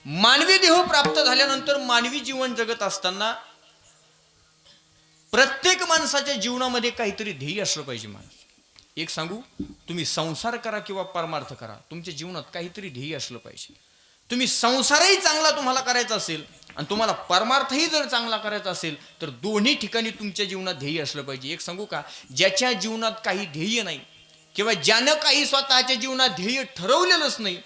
मानवी देह प्राप्त झाल्यानंतर मानवी जीवन जगत असताना प्रत्येक माणसाच्या जीवनामध्ये काहीतरी ध्येय असलं पाहिजे. माणूस एक सांगू, तुम्ही संसार करा किंवा परमार्थ करा, तुमच्या जीवनात काहीतरी ध्येय असलं पाहिजे. तुम्ही संसारही चांगला तुम्हाला करायचा असेल आणि तुम्हाला परमार्थही जर चांगला करायचा असेल तर दोन्ही ठिकाणी तुमच्या जीवनात ध्येय असलं पाहिजे. एक सांगू का, ज्याच्या जीवनात काही ध्येय नाही किंवा ज्यानं काही स्वतःच्या जीवनात ध्येय ठरवलेलंच नाही,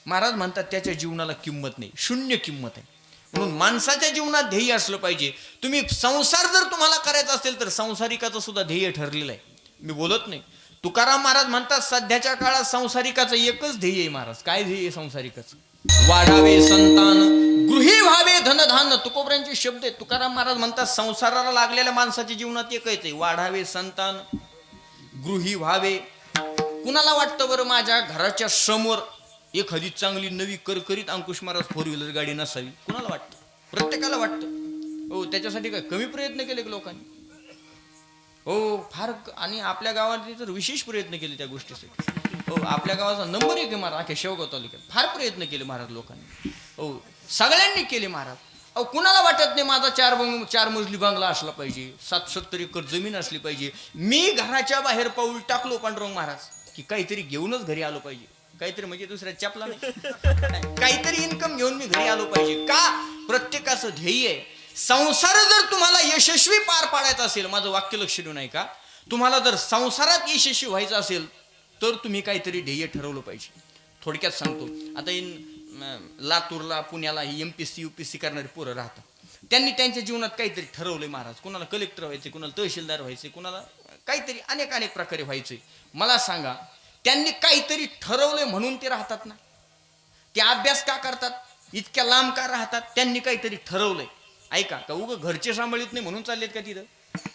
महाराज म्हणतात त्याच्या जीवनाला किंमत नाही, शून्य किंमत आहे. म्हणून माणसाच्या जीवनात ध्येय असलं पाहिजे. तुम्ही संसार जर तुम्हाला करायचा असेल तर संसारिकाचं सुद्धा ध्येय ठरलेलं आहे. मी बोलत नाही. तुकाराम महाराज म्हणतात सध्याच्या काळात संसारिकाचं एकच ध्येय आहे. महाराज काय ध्येय आहे संसारिकाचं? वाढावे संतान, गृही व्हावे धनधान्य. तुकोबऱ्यांचे शब्द आहेत. तुकाराम महाराज म्हणतात संसाराला लागलेल्या माणसाच्या जीवनात एकच आहे, वाढावे संतान, गृही व्हावे. कुणाला वाटतं बरं माझ्या घराच्या समोर एखादी चांगली नवी करकरीत अंकुश महाराज फोर व्हीलर गाडी नसावी? कुणाला वाटतं? प्रत्येकाला वाटतं. हो, त्याच्यासाठी काय कमी प्रयत्न केले की लोकांनी? हो, फार. आणि आपल्या गावात तर विशेष प्रयत्न केले त्या गोष्टीसाठी. हो, आपल्या गावाचा नंबर एक आहे महाराज अख्या शेवगाव तालुक्यात. फार प्रयत्न केले महाराज लोकांनी. हो, सगळ्यांनी केले महाराज. अहो, कुणाला वाटत नाही माझा चार मजली बंगला असला पाहिजे, 70 एकर जमीन असली पाहिजे. मी घराच्या बाहेर पाऊल टाकलो पांडुरंग महाराज की काहीतरी घेऊनच घरी आलो पाहिजे. काहीतरी म्हणजे दुसऱ्या चपला नाही, काहीतरी इन्कम घेऊन मी घरी आलो पाहिजे. का? प्रत्येकाचं ध्येय आहे. संसार जर तुम्हाला यशस्वी पार पाडायचा असेल, माझं वाक्य लक्ष देऊ नाही का, तुम्हाला जर संसारात यशस्वी व्हायचं असेल तर तुम्ही काहीतरी ध्येय ठरवलं पाहिजे. थोडक्यात सांगतो, आता लातूरला पुण्याला ही MPSC UPSC करणारी पोरं राहतात. त्यांनी त्यांच्या जीवनात काहीतरी ठरवलंय महाराज. कुणाला कलेक्टर व्हायचे, कुणाला तहसीलदार व्हायचे, कुणाला काहीतरी अनेक प्रकारे व्हायचंय. मला सांगा, त्यांनी काहीतरी ठरवलंय म्हणून ते राहतात ना? ते अभ्यास का करतात? इतक्या लांब का राहतात? त्यांनी काहीतरी ठरवलंय. ऐका, का उगं घरचे सांभाळीत नाही म्हणून चाललेत का तिथं?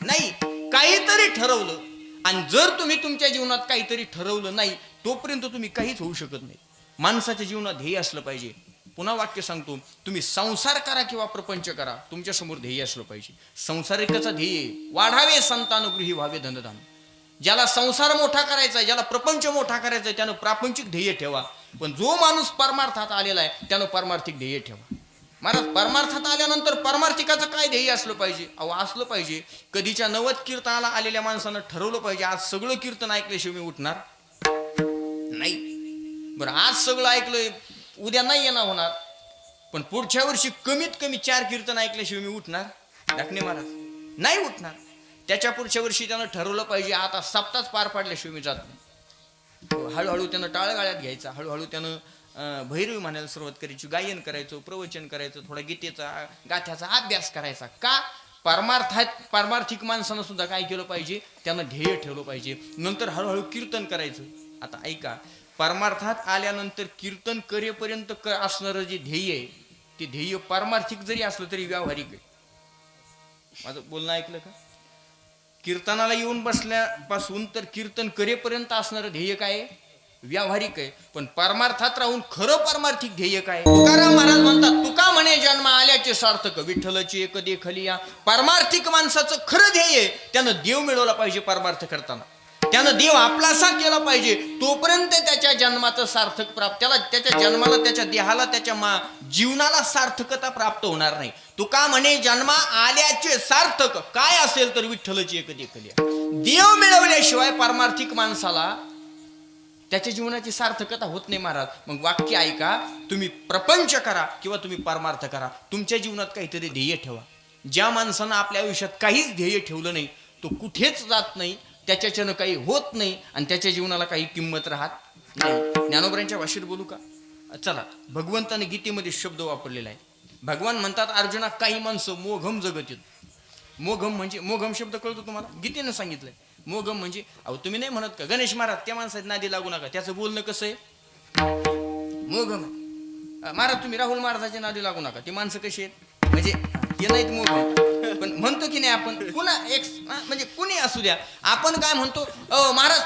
नाही, काहीतरी ठरवलं. आणि जर तुम्ही तुमच्या जीवनात काहीतरी ठरवलं नाही तोपर्यंत तुम्ही काहीच होऊ शकत नाही. माणसाच्या जीवनात ध्येय असलं पाहिजे. पुन्हा वाक्य सांगतो, तुम्ही संसार करा किंवा प्रपंच करा, तुमच्या समोर ध्येय असलं पाहिजे. संसारिकाचं ध्येय वाढावे संतान, गृही व्हावे धनधान्य. ज्याला संसार मोठा करायचा आहे, ज्याला प्रपंच मोठा करायचा आहे, त्यानं प्रापंचिक ध्येय ठेवा. पण जो माणूस परमार्थात आलेला आहे त्यानं परमार्थिक ध्येय ठेवा. महाराज, परमार्थात आल्यानंतर परमार्थिकाचं काय ध्येय असलं पाहिजे? अहो, असलं पाहिजे, कधीच्या 90 कीर्तनाला आलेल्या माणसानं ठरवलं पाहिजे आज सगळं कीर्तन ऐकल्याशिवाय मी उठणार नाही. बरं, आज सगळं ऐकलंय, उद्या नाही येणार होणार, पण पुढच्या वर्षी कमीत कमी 4 कीर्तन ऐकल्याशिवाय मी उठणार दाखणे महाराज नाही उठणार. त्याच्या पुढच्या वर्षी त्यानं ठरवलं पाहिजे आता सप्ताच पार पाडल्याशिवाय मी जात नाही. हळूहळू त्यानं टाळगाळ्यात घ्यायचा, हळूहळू त्यानं भैरवी म्हणायला सुरुवात करायची, गायन करायचं, प्रवचन करायचं, थोडा गीतेचा गाथ्याचा अभ्यास करायचा. का? पारमार्थिक माणसानं सुद्धा काय केलं पाहिजे? त्यानं ध्येय ठेवलं पाहिजे. नंतर हळूहळू कीर्तन करायचं. आता ऐका, परमार्थात आल्यानंतर कीर्तन करेपर्यंत असणारं जे ध्येय आहे ते ध्येय पारमार्थिक जरी असलं तरी व्यावहारिक आहे. माझं बोलणं ऐकलं का? कीर्तनाला येऊन बसल्यापासून तर कीर्तन करेपर्यंत असणारं ध्येय काय आहे? व्यावहारिक आहे. पण परमार्थात राहून खरं पारमार्थिक ध्येय काय? तुकाराम महाराज म्हणतात, तुका म्हणे जन्म आल्याचे सार्थक, विठ्ठलची एक देखलिया. पारमार्थिक माणसाचं खरं ध्येय त्यानं देव मिळवला पाहिजे. परमार्थ करताना त्यानं देव आपलासा केला पाहिजे. तोपर्यंत त्याच्या जन्माचं सार्थक प्राप्त, त्याला त्याच्या जन्माला, त्याच्या देहाला, त्याच्या जीवनाला सार्थकता प्राप्त होणार नाही. तुका म्हणे जन्मा आल्याचे सार्थक काय असेल तर विठ्ठलची एक देखलिया. देव मिळवल्याशिवाय पारमार्थिक माणसाला त्याच्या जीवनाची सार्थकता होत नाही महाराज. मग वाक्य ऐका, तुम्ही प्रपंच करा किंवा तुम्ही परमार्थ करा, तुमच्या जीवनात काहीतरी ध्येय ठेवा. ज्या माणसानं आपल्या आयुष्यात काहीच ध्येय ठेवलं नाही तो कुठेच जात नाही, त्याच्याच्यानं काही होत नाही आणि त्याच्या जीवनाला काही किंमत राहत नाही. ज्ञानोबरांच्या भाषेत बोलू का? चला, भगवंताने गीतेमध्ये शब्द वापरलेला आहे. भगवान म्हणतात, अर्जुना, काही माणसं मोघम जगत येत. मोघम म्हणजे, मोघम शब्द कळतो तुम्हाला? गीतेनं सांगितलंय. मोघम म्हणजे, अहो तुम्ही नाही म्हणत का गणेश महाराज त्या माणसाच्या नादी लागू नका, त्याचं बोलणं कसं आहे? मोघम. महाराज तुम्ही राहुल महाराजाच्या नादी लागू नका, ते माणसं कशी आहेत म्हणजे हे नाहीत मोघम. पण म्हणतो की नाही आपण, कुणा एक म्हणजे कुणी असू द्या, आपण काय म्हणतो, महाराज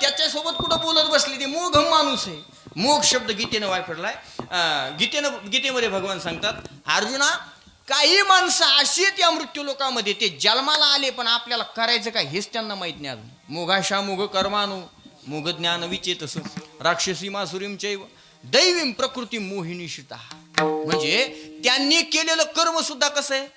त्याच्यासोबत कुठं बोलत बसले, ते मोघम माणूस आहे. मोघ शब्द गीतेनं वापरलाय. गीतेमध्ये भगवान सांगतात, अर्जुना, काही माणसं अशी आहेत या मृत्यू लोकामध्ये, ते जन्माला आले पण आपल्याला करायचं काय हेच त्यांना माहित नाही अजून. मोघाशा मोघ कर्मानो मोघ ज्ञान विचेतस राक्षसी मासुरीम चैव दैवीम प्रकृती मोहिनीशिता. म्हणजे त्यांनी केलेलं कर्म सुद्धा कसं आहे,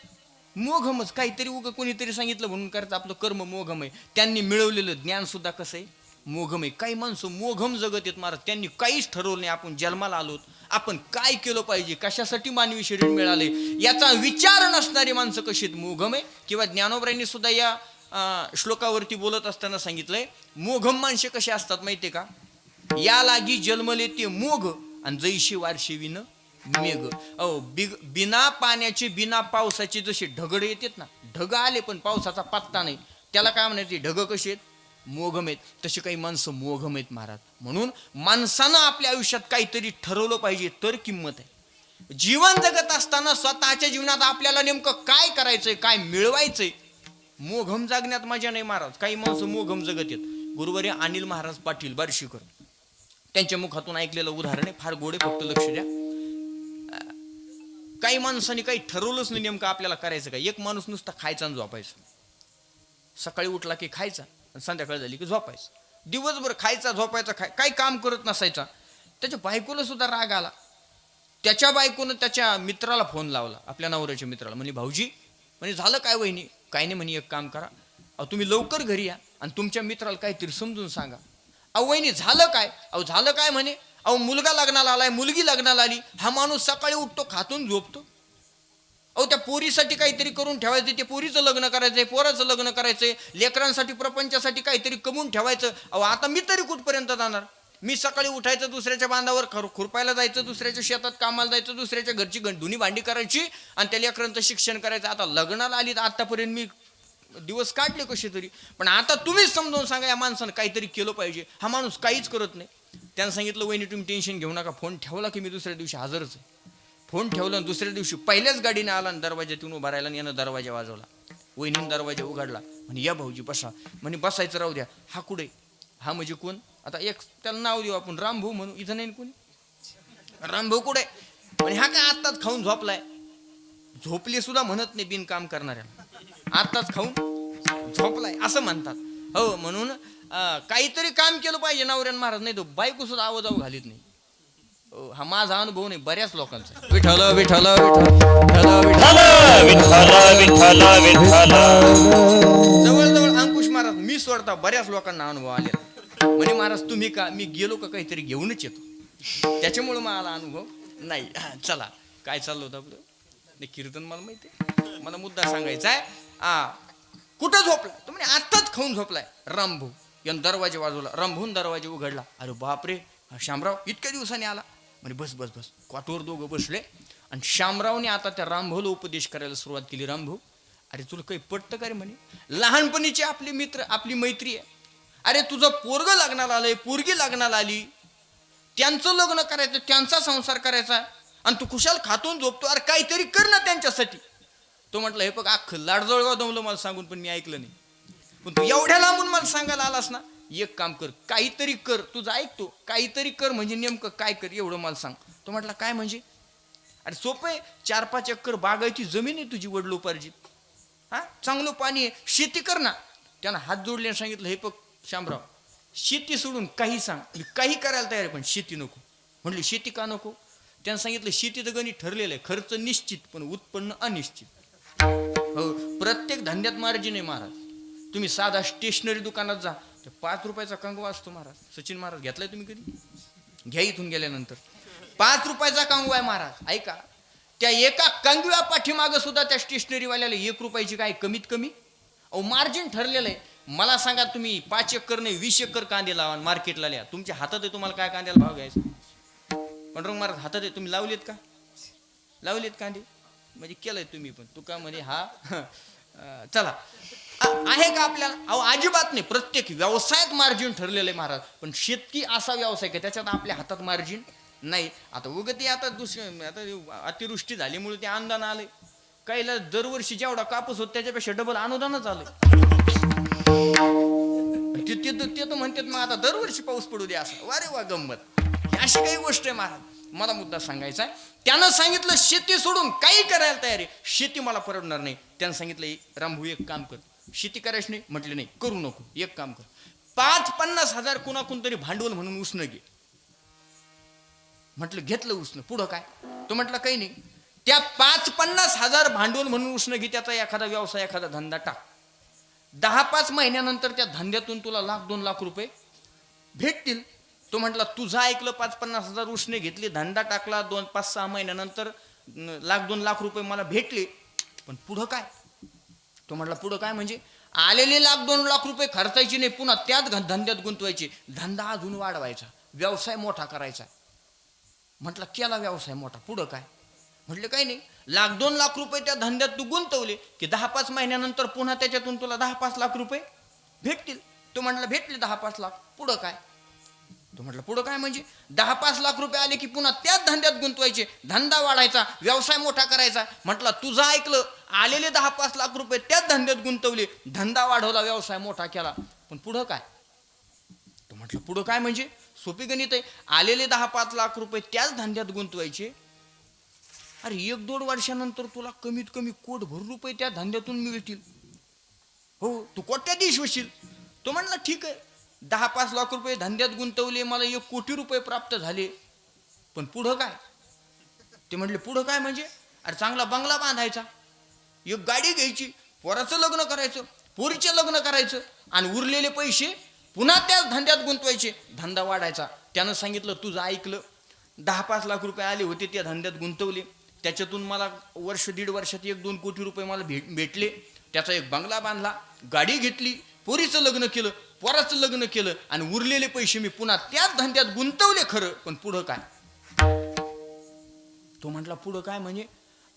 मोघमच. काहीतरी उग कोणीतरी सांगितलं म्हणून करायचं, आपलं कर्म मोघम आहे. त्यांनी मिळवलेलं ज्ञान सुद्धा कसं आहे, मोघम आहे. काही माणसं मोघम जगत आहेत महाराज, त्यांनी काहीच ठरवलं नाही. आपण जन्माला आलोत, आपण काय केलं पाहिजे, कशासाठी मानवी शरीर मिळाले याचा विचार नसणारी माणसं कशी आहेत, मोघम आहे. किंवा ज्ञानोबरांनी सुद्धा या श्लोकावरती बोलत असताना सांगितलंय, मोघम माणसे कसे असतात माहितीये का, या लागी जन्मले ते मोघ आणि जैशी वारशी विन मेघ. बिना पाण्याचे बिना पावसाचे जसे ढगड येतात ना, ढग आले पण पावसाचा पत्ता नाही, त्याला काय म्हणायचे, ढग कसे आहेत, मोघम आहेत. तसे काही माणसं मोघम आहेत महाराज. म्हणून माणसानं आपल्या आयुष्यात काहीतरी ठरवलं पाहिजे तर किंमत आहे. जीवन जगत असताना स्वतःच्या जीवनात आपल्याला नेमकं काय करायचंय, काय मिळवायचंय, मोघम जागण्यात मजा नाही महाराज. काही माणसं मोघम जगत आहेत. गुरुवारी अनिल महाराज पाटील बार्शीकर, त्यांच्या मुखातून ऐकलेलं उदाहरण आहे, फार गोडे, फक्त लक्ष द्या. काही माणसांनी काही ठरवलंच नाही नेमकं आपल्याला करायचं काय. एक माणूस नुसता खायचा आणि झोपायचं, सकाळी उठला की खायचा, संध्याकाळी झाली की झोपायचं. दिवसभर खायचा झोपायचा, काही काम करत नसायचा. त्याच्या बायकोला सुद्धा राग आला. त्याच्या बायकोनं त्याच्या मित्राला फोन लावला, आपल्या नवऱ्याच्या मित्राला. म्हणे भाऊजी, म्हणजे झालं काय वहिनी, काय नाही म्हणे, एक काम करा, अहो तुम्ही लवकर घरी या आणि तुमच्या मित्राला काहीतरी समजून सांगा. अहो वहिनी झालं काय, अहो झालं काय म्हणे, अहो मुलगा लग्नाला आलाय, मुलगी लग्नाला आली, हा माणूस सकाळी उठतो, खातून झोपतो. अहो त्या पोरीसाठी काहीतरी करून ठेवायचं, ते पोरीचं लग्न करायचंय, पोराचं लग्न करायचंय, लेकरांसाठी प्रपंचासाठी काहीतरी कमवून ठेवायचं. अहो आता मी तरी कुठपर्यंत जाणार. मी सकाळी उठायचं, दुसऱ्याच्या बांधावर खुरपायला जायचं, दुसऱ्याच्या शेतात कामाला जायचं, दुसऱ्याच्या घरची धुनी भांडी करायची आणि त्या लेकरांचं शिक्षण करायचं. आता लग्नाला आली तर आतापर्यंत मी दिवस काढले कसे तरी, पण आता तुम्हीच समजावून सांगा, या माणसानं काहीतरी केलं पाहिजे. हा माणूस काहीच करत नाही. त्यानं सांगितलं, वहिनी तुम्ही टेन्शन घेऊ नका. फोन ठेवला की मी दुसऱ्या दिवशी हजरच आहे. फोन ठेवला आणि दुसऱ्या दिवशी पहिल्याच गाडीने आला आणि दरवाज्यातून उभा राहिला आणि यानं दरवाजा वाजवला. वहिनीनं दरवाजा उघडला. म्हणे या भाऊजी बसा. म्हणे बसायचं राहू द्या. हा कुठे, हा म्हणजे कोण, आता एक त्याला नाव देऊ आपण, रामभाऊ म्हणू. इथं नाही कोणी, रामभाऊ कुठे, म्हणे हा काय आत्ताच खाऊन झोपलाय. झोपले सुद्धा म्हणत नाही बिनकाम करणाऱ्याला, आत्ताच खाऊन झोपलाय असं म्हणतात. हो, म्हणून काहीतरी काम केलं पाहिजे नवऱ्यानं महाराज, नाही तो बायको सुद्धा आवाजाव घालीत नाही. हा माझा अनुभव नाही, बऱ्याच लोकांचा. विठ्ठल विठ्ठल जवळजवळ अंकुश महाराज मी सोडता बऱ्याच लोकांना अनुभव आले. म्हणे महाराज तुम्ही का, मी गेलो का काहीतरी घेऊनच येतो, त्याच्यामुळे मला अनुभव नाही. चला काय चाललं होतं आपलं, नाही कीर्तन मला माहिती आहे, मला मुद्दा सांगायचा आहे. कुठं झोपला, तो म्हणे आत्ताच खाऊन झोपलाय. रामभाऊ यानं दरवाजा वाजवला, रामभाऊन दरवाजा उघडला. अरे बापरे, शामराव इतक्या दिवसांनी आला. म्हणे बस बस बस. क्वाटवर दोघं बसले आणि शामरावने आता त्या रामभाऊला उपदेश करायला सुरुवात केली. रामभाऊ, अरे तुला काही पटतं का रे म्हणे, लहानपणीचे आपले मित्र, आपली मैत्री आहे. अरे तुझं पोरग लग्नाला आलंय, पोरगी लग्नाला आली, त्यांचं लग्न करायचं, त्यांचा संसार करायचा आणि तू कुशाल खातून झोपतो. अरे काहीतरी कर ना त्यांच्यासाठी. तो म्हटलं हे बघ अख्खं लाडजळगाव दमलं मला सांगून, पण मी ऐकलं नाही. पण तू एवढ्या लांबून मला सांगायला आलास ना, एक काम कर, काहीतरी कर. तुझं ऐकतो, काहीतरी कर म्हणजे नेमकं काय कर एवढं मला सांग. तो म्हटला काय म्हणजे, अरे सोपं आहे, 4-5 एकर बागायची जमीन आहे तुझी वडलोपार्जित, हा चांगलं पाणी आहे, शेती कर ना. त्यानं हात जोडले आणि सांगितलं हे बघ शामराव, शेती सोडून काही सांग, मी काही करायला तयार आहे पण शेती नको. म्हटली शेती का नको. त्यानं सांगितलं शेतीचं गणित ठरलेलं आहे, खर्च निश्चित पण उत्पन्न अनिश्चित. हो, प्रत्येक धंद्यात मार्जिन आहे महाराज. तुम्ही साधा स्टेशनरी दुकानात जा, तर 5 रुपयाचा कंगवा असतो महाराज. सचिन महाराज घेतलाय तुम्ही कधी, घ्या इथून गेल्यानंतर. 5 रुपयाचा कंगवा आहे महाराज. ऐका, त्या एका कंगव्या पाठीमागं सुद्धा त्या स्टेशनरीवाल्याला 1 रुपयाची काय कमीत कमी मार्जिन ठरलेलं आहे. मला सांगा तुम्ही 5 एकर नाही 20 एकर कांदे लावा मार्केटला लिहा, तुमच्या हातात आहे तुम्हाला काय कांद्याला भाव घ्यायचा. पण रंग महाराज हातात आहे, तुम्ही लावलेत का, लावलेत कांदे म्हणजे केलंय तुम्ही पण. तू का म्हणे हा चला आहे का आपल्याला, अहो अजिबात नाही. प्रत्येक व्यवसायात मार्जिन ठरलेलं आहे महाराज, पण शेतकी असा व्यवसाय का त्याच्यात आपल्या हातात मार्जिन नाही. आता उगती आता आता अतिवृष्टी झाल्यामुळे ते अनुदान आले, काहीला दरवर्षी जेवढा कापूस होत त्याच्यापेक्षा डबल अनुदानच आलं. ते तर म्हणतात मग आता दरवर्षी पाऊस पडू दे असं. वारे वा गंमत, अशी काही गोष्ट आहे महाराज. मला मुद्दा सांगायचा आहे, त्यानं सांगितलं शेती सोडून काही करायला तयार आहे, शेती मला परवडणार नाही. त्यानं सांगितलं रामभाऊ एक काम कर, शेती करायची नाही. म्हटले नाही करू नको, एक काम कर, 5-50 हजार कुणाकून तरी भांडवल म्हणून उसणं घे. म्हटलं घेतलं उसनं. पुढं काय? तो म्हटलं काही नाही, त्या 50-50 हजार भांडवल म्हणून उसनं घे, त्याचा एखादा व्यवसाय एखादा धंदा टाक. 10-5 महिन्यानंतर त्या धंद्यातून तुला 1,00,000-2,00,000 रुपये भेटतील. तो म्हटला तुझं ऐकलं, 50-50 हजार उसने घेतले, धंदा टाकला, 2-5-6 महिन्यानंतर 1,00,000-2,00,000 रुपये मला भेटले, पण पुढं काय? तो म्हटला पुढं काय म्हणजे आलेले 1,00,000-2,00,000 रुपये खर्चायचे नाही, पुन्हा त्याच धंद्यात गुंतवायचे, धंदा अजून वाढवायचा, व्यवसाय मोठा करायचा. म्हटलं केला व्यवसाय मोठा, पुढं काय? म्हटलं काही नाही, 1,00,000-2,00,000 रुपये त्या धंद्यात तू गुंतवले की 10-5 महिन्यानंतर पुन्हा त्याच्यातून तुला 10-5 लाख रुपये भेटतील. तो म्हटला भेटले 10-5 लाख, पुढं काय? तो म्हटलं पुढं काय म्हणजे 10-5 लाख रुपये आले की पुन्हा त्याच धंद्यात गुंतवायचे, धंदा वाढायचा, व्यवसाय मोठा करायचा. म्हटलं तुझं ऐकलं, आलेले 10-5 लाख रुपये त्याच धंद्यात गुंतवले, धंदा वाढवला, व्यवसाय मोठा केला, पण पुढं काय? तो म्हटलं पुढं काय म्हणजे सोपी गणित आहे, आलेले 10-5 लाख रुपये त्याच धंद्यात गुंतवायचे. अरे 1-2 वर्षानंतर तुला कमीत कमी कोटभर रुपये त्या धंद्यातून मिळतील. हो, तू कोट्याधीश होशील. तो म्हणला ठीक आहे, 10-5 लाख रुपये धंद्यात गुंतवले, मला 1 कोटी रुपये प्राप्त झाले, पण पुढं काय? ते म्हटले पुढं काय म्हणजे अरे चांगला बंगला बांधायचा, 1 गाडी घ्यायची, पोराचं लग्न करायचं, पोरीचं लग्न करायचं, आणि उरलेले पैसे पुन्हा त्याच धंद्यात गुंतवायचे, धंदा वाढायचा. त्यानं सांगितलं तुझं ऐकलं, 10-5 लाख रुपये आले होते, त्या धंद्यात गुंतवले, त्याच्यातून मला 1-1.5 वर्षात 1-2 कोटी रुपये मला भेटले, त्याचा 1 बंगला बांधला, गाडी घेतली, पोरीचं लग्न केलं, पोराचं लग्न केलं, आणि उरलेले पैसे मी पुन्हा त्याच धंद्यात गुंतवले खरं, पण पुढं काय? तो म्हटला पुढं काय म्हणजे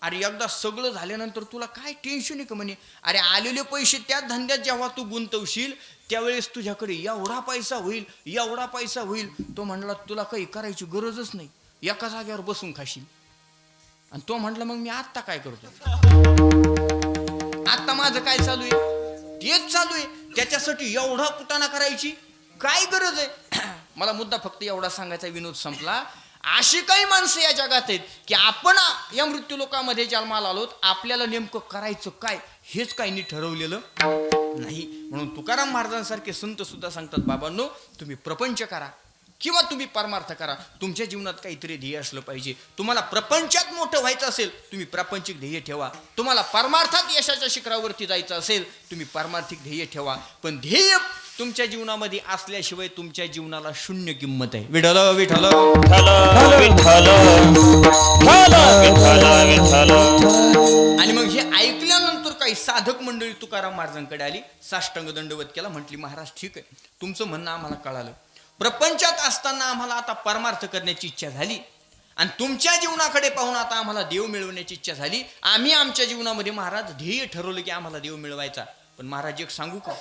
अरे एकदा सगळं झाल्यानंतर तुला काय टेन्शन आहे का म्हणे, अरे आलेले पैसे त्याच धंद्यात जेव्हा तू गुंतवशील त्यावेळेस तुझ्याकडे एवढा पैसा होईल, एवढा पैसा होईल. तो म्हणला तुला काही करायची गरजच नाही, एका जागेवर बसून खाशील. आणि तो म्हटला मग मी आत्ता काय करतो, आत्ता माझं काय चालू आहे तेच चालू आहे, त्याच्यासाठी एवढा कुटाणा करायची काय गरज आहे. मला मुद्दा फक्त एवढा सांगायचा, विनोद संपला. अशी काही माणसं या जगात आहेत की आपण या मृत्यू लोकांमध्ये जन्माला आलोत, आपल्याला नेमकं करायचं काय हेच काही नीट ठरवलेलं नाही. म्हणून तुकाराम महाराजांसारखे संत सुद्धा सांगतात, बाबांनो तुम्ही प्रपंच करा किंवा तुम्ही परमार्थ करा, तुमच्या जीवनात काहीतरी ध्येय असलं पाहिजे. तुम्हाला प्रपंचात मोठं व्हायचं असेल तुम्ही प्रापंचिक ध्येय ठेवा, तुम्हाला परमार्थात यशाच्या शिखरावरती जायचं असेल तुम्ही पारमार्थिक ध्येय ठेवा. पण ध्येय तुमच्या जीवनामध्ये असल्याशिवाय तुमच्या जीवनाला शून्य किंमत आहे. विठ्ठल विठ्ठल आणि मग हे ऐकल्यानंतर काही साधक मंडळी तुकाराम महाराजांकडे आली, साष्टांग दंडवत केला, म्हटली महाराज ठीक आहे, तुमचं म्हणणं आम्हाला कळालं, प्रपंचात असताना आम्हाला आता परमार्थ करण्याची इच्छा झाली, आणि तुमच्या जीवनाकडे पाहून आता आम्हाला देव मिळवण्याची इच्छा झाली. आम्ही आमच्या जीवनामध्ये महाराज ध्येय ठरवलं की आम्हाला देव मिळवायचा. पण महाराज एक सांगू का,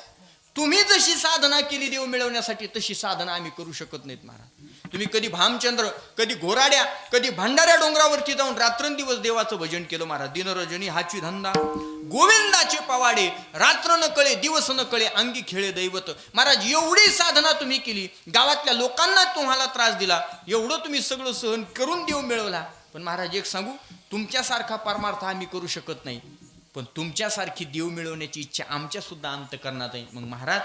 तुम्ही जशी साधना केली देव मिळवण्यासाठी तशी साधना आम्ही करू शकत नाहीत महाराज. तुम्ही कधी भामचंद्र, कधी घोराड्या, कधी भंडाऱ्या डोंगरावरती जाऊन रात्रंदिवस देवाचं भजन केलं महाराज. दिनरजनी हाची धंदा गोविंदाचे पवाडे, रात्र न कळे दिवस न कळे अंगी खेळे दैवत. महाराज एवढी साधना तुम्ही केली, गावातल्या लोकांना तुम्हाला त्रास दिला, एवढं तुम्ही सगळं सहन करून देव मिळवला. पण महाराज एक सांगू, तुमच्यासारखा परमार्थ आम्ही करू शकत नाही, पण तुमच्यासारखी देव मिळवण्याची इच्छा आमच्या सुद्धा अंतकरणात आहे. मग महाराज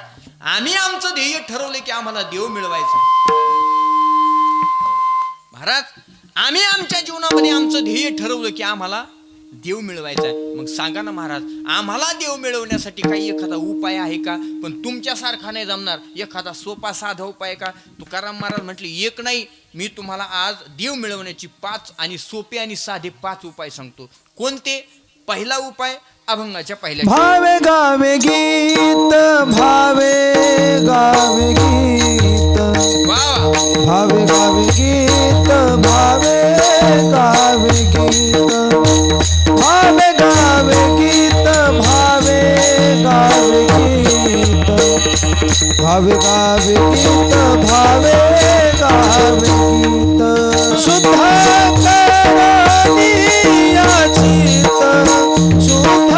आम्ही आमचं ध्येय ठरवलं की आम्हाला देव मिळवायचं. महाराज आम्ही आमच्या जीवनामध्ये आमचं ध्येय ठरवलं की आम्हाला देव मिळवायचा आहे. मग सांगा ना महाराज, आम्हाला देव मिळवण्यासाठी काही एखादा उपाय आहे का? पण तुमच्यासारखा नाही जमणार, एखादा सोपा साधा उपाय का? तुकाराम महाराज म्हटले एक नाही, मी तुम्हाला आज देव मिळवण्याची 5 आणि सोपे आणि साधे 5 उपाय सांगतो. कोणते? पहिला उपाय अभंगाच्या पहिल्या, भावे गावे गीत, भावे गावे गीत, भावे गावे गीत, भावे गावे गीत, भावे गावे गीत, भावे गावे गीत, भावे गावे गीत, भावे गावे गीत, शुद्ध करोनी याचित, शुद्ध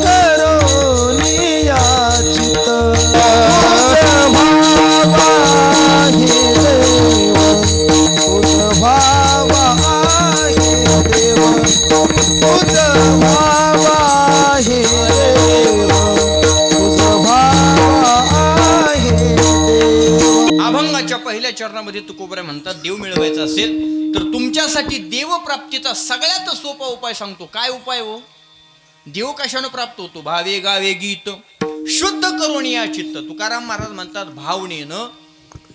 करोनी याचित, तुझ भावा हे देव, तुझ भावा हे देव, तुझ भावा हे देव, तुझ भावा हे देव. अभंगाच्या पहिल्या चरणामध्ये जीवनामध्ये तुकोबऱ्या म्हणतात देव मिळवायचा असेल तर तुमच्यासाठी देवप्राप्तीचा सगळ्यात सोपा उपाय सांगतो. काय उपाय हो? देव कशानं प्राप्त होतो? भावे गावे गीत शुद्ध करून या चित्त. तुकाराम महाराज म्हणतात भावनेनं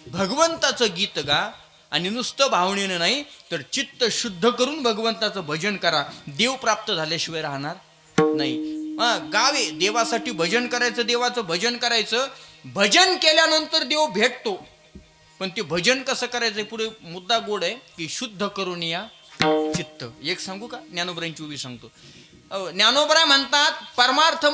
भगवंताचं गीत गा आणि नुसतं भावनेनं नाही तर चित्त शुद्ध करून भगवंताचं भजन करा. देव प्राप्त झाल्याशिवाय राहणार नाही. गावे देवासाठी भजन करायचं, देवाचं भजन करायचं. भजन केल्यानंतर देव भेटतो, पण ते भजन कसं करायचं पुढे मुद्दा गोड आहे की शुद्ध करून या चित्त. एक सांगू का? ज्ञानोबरांची उभी सांगतो. ज्ञानोबरा म्हणतात परमार्थ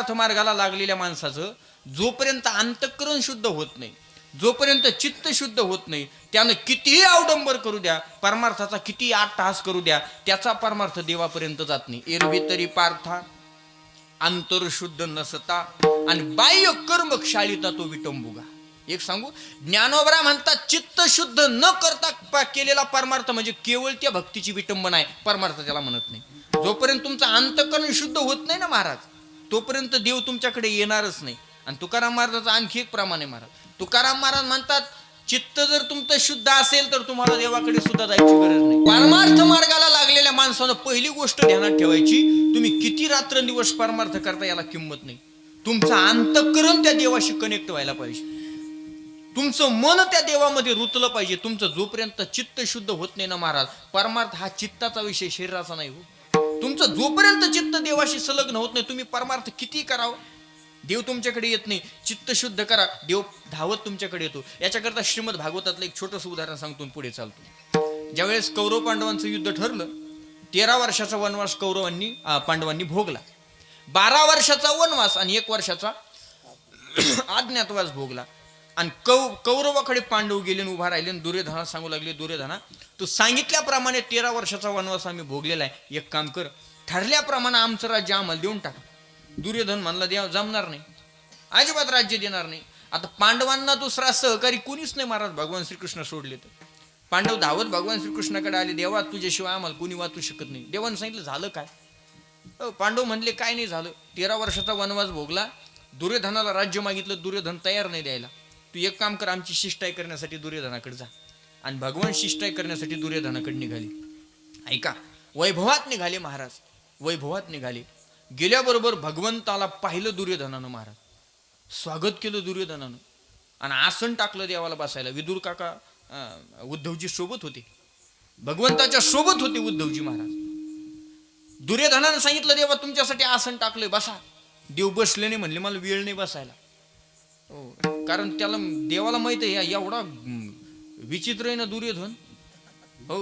मार्गाला लागलेल्या माणसाचं जोपर्यंत अंतःकरण शुद्ध होत नाही, जोपर्यंत चित्त शुद्ध होत नाही, त्यानं कितीही अवडंबर करू द्या, परमार्थाचा किती अट्टहास करू द्या, त्याचा परमार्थ देवापर्यंत जात नाही. एरवी तरी पार्था अंतर शुद्ध नसता आणि बाह्य कर्म क्षालिता तो विटंबुगा. एक सांगू, ज्ञानोबरा म्हणतात चित्त शुद्ध न करता केलेला परमार्थ म्हणजे केवळ त्या भक्तीची विटंबना आहे, परमार्थ त्याला म्हणत नाही. जोपर्यंत तुमचं अंतःकरण शुद्ध होत नाही ना महाराज, तोपर्यंत देव तुमच्याकडे येणारच नाही. आणि तुकाराम महाराजाचं आणखी एक प्रमाण आहे महाराज. तुकाराम महाराज म्हणतात चित्त जर तुमचं शुद्ध असेल तर तुम्हाला देवाकडे सुद्धा जायची गरज नाही. परमार्थ मार्गाला लागलेल्या माणसानं पहिली गोष्ट ध्यानात ठेवायची, तुम्ही किती रात्रंदिवस परमार्थ करता याला किंमत नाही. तुमचं अंतःकरण त्या देवाशी कनेक्ट व्हायला पाहिजे, तुमचं मन त्या देवामध्ये रुतलं पाहिजे. तुमचं जोपर्यंत चित्त शुद्ध होत नाही ना महाराज, परमार्थ हा चित्ताचा विषय, शरीराचा नाही हो. तुमचं जोपर्यंत चित्त देवाशी संलग्न होत नाही, तुम्ही परमार्थ किती करावं, देव तुमच्याकडे येत नाही. चित्त शुद्ध करा, देव धावत तुमच्याकडे येतो. याच्याकरता श्रीमद भागवतातलं एक छोटंसं उदाहरण सांगतो पुढे चालतो. ज्यावेळेस कौरव पांडवांचं युद्ध ठरलं, 13 वर्षाचा वनवास पांडवांनी भोगला. 12 वर्षाचा वनवास आणि 1 वर्षाचा अज्ञातवास भोगला. आणि कौरवाकडे पांडव गेले आणि उभा राहिले. दुर्योधनाला सांगू लागले, दुर्योधना तू सांगितल्याप्रमाणे 13 वर्षाचा वनवास आम्ही भोगलेला आहे, एक काम कर, ठरल्याप्रमाणे आमचं राज्य आम्हाला देऊन टाक. दुर्योधन म्हणला देव जमणार नाही, अजिबात राज्य देणार नाही. आता पांडवांना दुसरा सहकारी कोणीच नाही महाराज, भगवान श्रीकृष्ण सोडले तर. पांडव धावत भगवान श्रीकृष्णाकडे आले, देवा तुझ्याशिवाय आम्हाला कोणी वाचू शकत नाही. देवानं सांगितलं झालं काय? पांडव म्हणले काय नाही झालं, 13 वर्षाचा वनवास भोगला. दुर्योधनाला राज्य मागितलं, दुर्योधन तयार नाही द्यायला. तू एक काम कर, आमची शिष्टाई करण्यासाठी दुर्योधनाकडे जा. आणि भगवान शिष्टाई करण्यासाठी दुर्योधनाकडे निघाली. ऐका, वैभवात निघाले महाराज, वैभवात निघाले. गेल्याबरोबर भगवंताला पाहिलं दुर्योधनानं महाराज, स्वागत केलं दुर्योधनानं आणि आसन टाकलं देवाला बसायला. विदुर काका उद्धवजी सोबत होते, भगवंताच्या सोबत होते उद्धवजी महाराज. दुर्योधनानं सांगितलं देवा तुमच्यासाठी आसन टाकलंय, बसा. देव बसले नाही, म्हणले मला वेळ नाही बसायला. हो, कारण त्याला देवाला माहित आहे एवढा विचित्र आहे ना दुर्योधन. हो,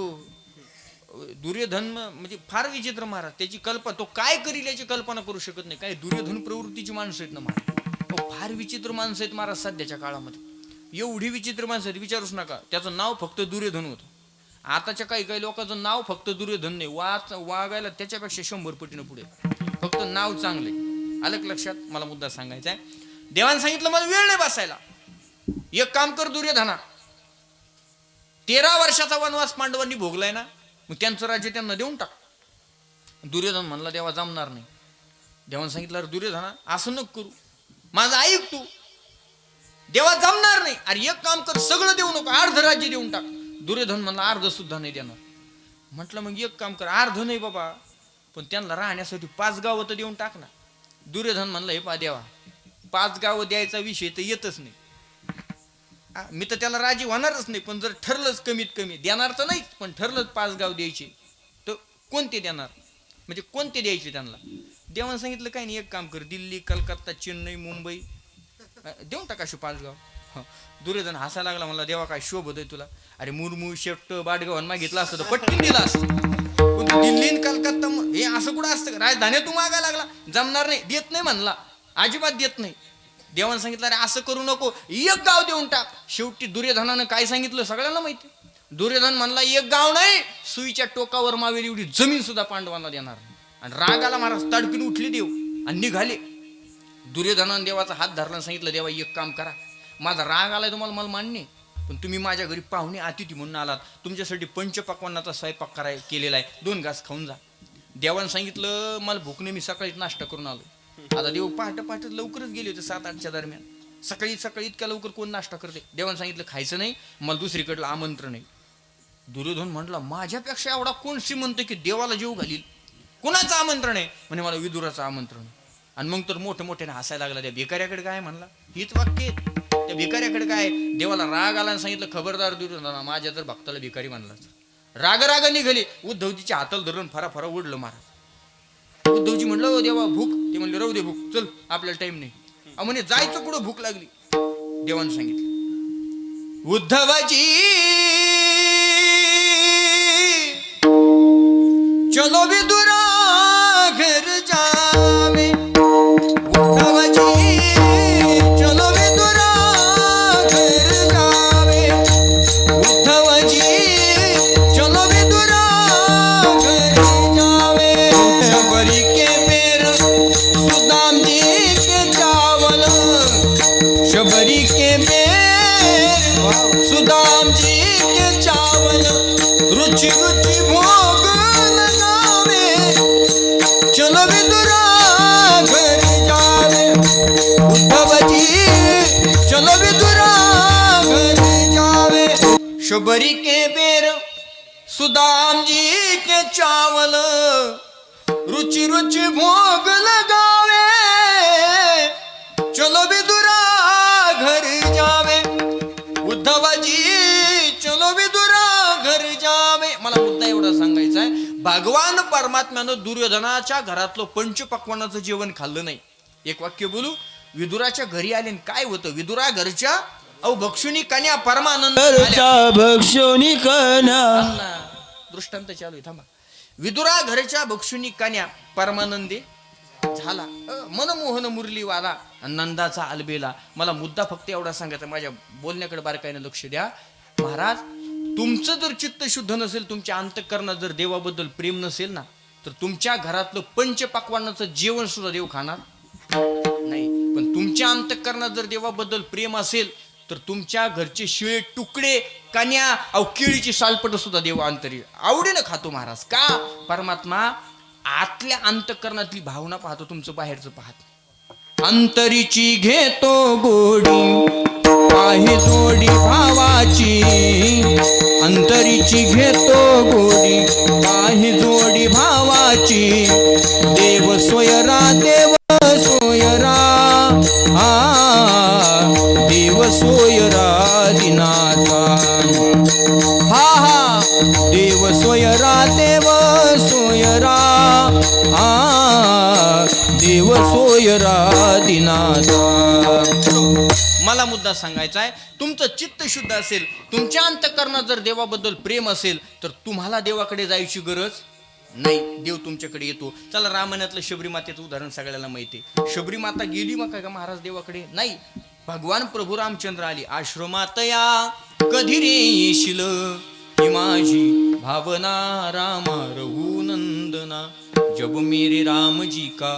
दुर्योधन म्हणजे फार विचित्र महाराज. त्याची कल्पना, तो काय करील याची कल्पना करू शकत नाही. काय दुर्योधन प्रवृत्तीची माणसं आहेत ना महाराज. हो, फार विचित्र माणसं आहेत महाराज सध्याच्या काळामध्ये. एवढी विचित्र माणसं आहेत विचारूच नका. त्याचं नाव फक्त दुर्योधन होतं. आताच्या काही लोकांचं नाव फक्त दुर्योधन नाही, वागायला त्याच्यापेक्षा 100 पटीनं पुढे. फक्त नाव चांगले. आलं का लक्षात? मला मुद्दा सांगायचा आहे. देवाने सांगितलं मला वेळ नाही बसायला, एक काम कर दुर्योधना, 13 वर्षाचा वनवास पांडवांनी भोगलाय ना, मग त्यांचं राज्य त्यांना देऊन टाक. दुर्योधन म्हणला देवा जमणार नाही. देवाने सांगितलं अरे दुर्योधना असं नको करू, माझं ऐक तू. देवा जमणार नाही. अरे एक काम कर, सगळं देऊ नको, अर्ध राज्य देऊन टाक. दुर्योधन म्हणला अर्ध सुद्धा नाही देणार. म्हटलं मग एक काम कर, अर्ध नाही बाबा, पण त्यांना राहण्यासाठी 5 गावं तर देऊन टाक ना. दुर्योधन म्हणलं हे पा देवा, 5 गावं द्यायचा विषय तर येतच नाही. मी तर त्याला राजी होणारच नाही, पण जर ठरलंच कमीत कमी, देणार तर नाही पण ठरलंच 5 गाव द्यायचे, तर कोणते देणार, म्हणजे कोणते द्यायचे त्यांना. देवानं सांगितलं काय नाही, एक काम कर, दिल्ली, कलकत्ता, चेन्नई, मुंबई देऊन टाका 5 गाव. दुर्योधन हसायला लागला, म्हणला देवा काय शोभत आहे तुला. अरे मुरमू, शेफ्ट, बाडगाव मागितलं असतं तर पटकन दिला असतं. दिल्ली कलकत्ता हे असं कुठं असतं? राजधानी तू मागायला लागला, जमणार नाही, देत नाही म्हणला, अजिबात देत नाही. देवानं सांगितलं अरे असं करू नको, एक गाव देऊन टाक. शेवटी दुर्योधनानं काय सांगितलं सगळ्यांना माहिती. दुर्योधन म्हणला एक गाव नाही, सुईच्या टोकावर मावेल एवढी जमीन सुद्धा पांडवांना देणार. आणि रागाला महाराज तडकीन उठले देव आणि निघाले. दुर्योधनानं देवाचा हात धरला, सांगितलं देवा एक काम करा, माझा राग आलाय तुम्हाला, मला मान्य, पण तुम्ही माझ्या घरी पाहुणे अतिथी म्हणून आलात, तुमच्यासाठी पंचपक्वान्नाचा स्वयंपाक केलेला आहे, 2 घास खाऊन जा. देवानं सांगितलं मला भूक नाही, मी सकाळीच नाश्ता करून आलो. आता देव पहाटे लवकरच गेले होते, 7-8च्या दरम्यान. सकाळी सकाळी इतक्या लवकर कोण नाश्ता करते? देवानं सांगितलं खायचं नाही, मला दुसरीकडलं आमंत्रण आहे. दुर्योधन म्हटला माझ्यापेक्षा एवढा कोण श्रीमंत की देवाला जेव घालील? कोणाचं आमंत्रण आहे? म्हणे मला विदुराचं आमंत्रण. आणि मग तर मोठं मोठ्याने हसायला लागला. त्या भिकाऱ्याकडे काय म्हणला? हीच वाक्य त्या भिकाऱ्याकडे काय? देवाला राग आला आणि सांगितलं खबरदार दुर्योधना, माझ्या जर भक्ताला भिकारी म्हणला. राग निघाली. उद्धवजीच्या हाताला धरून फरा उडलं महाराज. उद्धवजी म्हणलं ओ देवा भूक. ते म्हणले राहू दे भूक, चल आपल्याला टाइम नाही. म्हणे जायचं कुठं, भूक लागली. देवानं सांगितलं उद्धवजी चलो विदुरा घर जावे. उद्धवजी चलो विदुरा घर जावे. उद्धवजी चलो विदुरा घर जावे. शबरी के पेर सुदाम जी के चावल. शबरी के पेर सुदाम जी के चावल. रुचि रुचि भोग लगावे. चलो विदुरा घर जावे. उद्धवजी चलो विदुरा घर जावे. शबरी के पेर सुदाम जी के चावल. रुचि रुचि भोग लगावे. चलो विदुरा घर जावे. उद्धवजी चलो विदुरा घर जावे. मला मुद्दा एवढा सांगायचा आहे, भगवान परमात्म्यानं दुर्योधनाच्या घरातलं पंचपक्वानाचं जेवण खाल्लं नाही. एक वाक्य बोलू. विदुराच्या घरी आले काय होतं? विदुरा घरच्या भक्षुनी कन्या परमानंद भक्षोनी कन्या. दृष्टांत चालू आहे, थांबा. विदुरा घरच्या भक्षुनी कन्या परमानंदे झाला. मनमोहन मुरलीवाला नंदाचा आलबेला. मला मुद्दा फक्त एवढा सांगायचा, माझ्या बोलण्याकडे बारकाईने लक्ष द्या. महाराज तुमचं जर चित्त शुद्ध नसेल, तुमच्या अंतःकरणात जर देवाबद्दल प्रेम नसेल ना, तर तुमच्या घरातलं पंचपक्वान्नाचं जेवण सुद्धा देव खाणार नाही. पण तुमच्या अंतःकरणात जर देवाबद्दल प्रेम असेल, तर तुमच्या घरचे शिळे तुकडे कन्या केळीची सालपट सुद्धा देव अंतरी आवडीनं खातो महाराज. का? परमात्मा आतल्या अंतःकरणातली भावना पाहतो, तुमचं बाहेरचं पाहत. अंतरीची घेतो गोडी आहे जोडी भावाची. अंतरीची घेतो गोडी आहे जोडी भावाची. देव सोयरा देव सोयरा देव सोयरा दिनाचा. हा देव सोयरा देव सोयरा देव सोयरा दिनाचा. मला मुद्दा सांगायचा आहे, तुमचं चित्त शुद्ध असेल, तुमच्या अंतःकरणात जर देवाबद्दल प्रेम असेल, तर तुम्हाला देवाकडे जायची गरज नाही. देव तुमच्याकडे येतो. चला रामायणातलं शबरी मातेचं उदाहरण सगळ्याला माहिती आहे. शबरी माता गेली मग का महाराज देवाकडे? नाही. भगवान प्रभू रामचंद्र आली. आश्रमात या कधी रे येशील, ही माझी भावना रामा रघुनंदना. जब मेरे राम जी का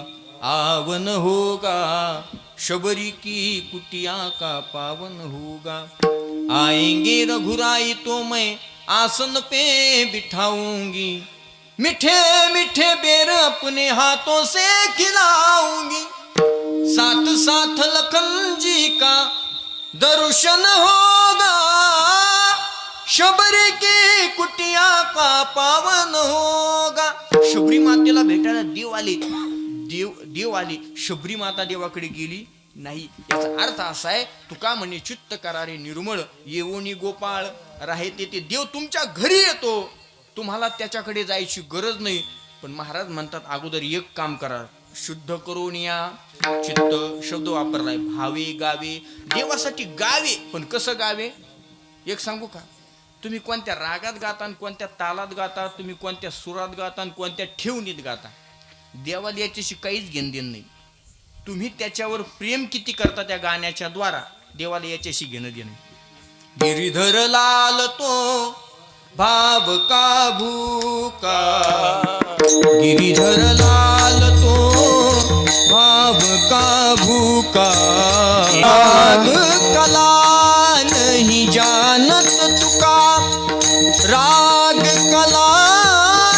आवन होगा, शबरी की कुटिया का पावन होगा. आएंगे रघुराई तो मैं आसन पे बिठाऊंगी. मीठे मीठे बेर अपने हाथों से खिलाऊंगी. साथ साथ लखन जी का दर्शन होगा. शबरी की कुटिया का पावन होगा. शबरी मातेला भेटायला देव आले. शबरी माता देवाकडे गेली नाही. याचा अर्थ असा आहे, तुका म्हणे चित्त करारे निर्मळ येवोनी गोपाळ राहे ते. देव तुमच्या घरी येतो, तुम्हाला त्याच्याकडे जायची गरज नाही. पण महाराज म्हणतात अगोदर एक काम करा, शुद्ध करून या चित्त. शब्द वापरलाय भावे गावे. देवासाठी गावे, पण कसं गावे? एक सांगू का? तुम्ही कोणत्या रागात गाता आणि कोणत्या तालात गाता, तुम्ही कोणत्या सुरात गाता आणि कोणत्या ठेवणीत गाता, देवाला याच्याशी काहीच घेणदेण नाही. तुम्ही त्याच्यावर प्रेम किती करता त्या गाण्याच्या द्वारा, देवाला याच्याशी घेणं देणं. गिरीधर लाल तो भाव का भूका. गिरीधर लाल तो भाव का भूका. राग कला नहीं जानत तुका. राग कला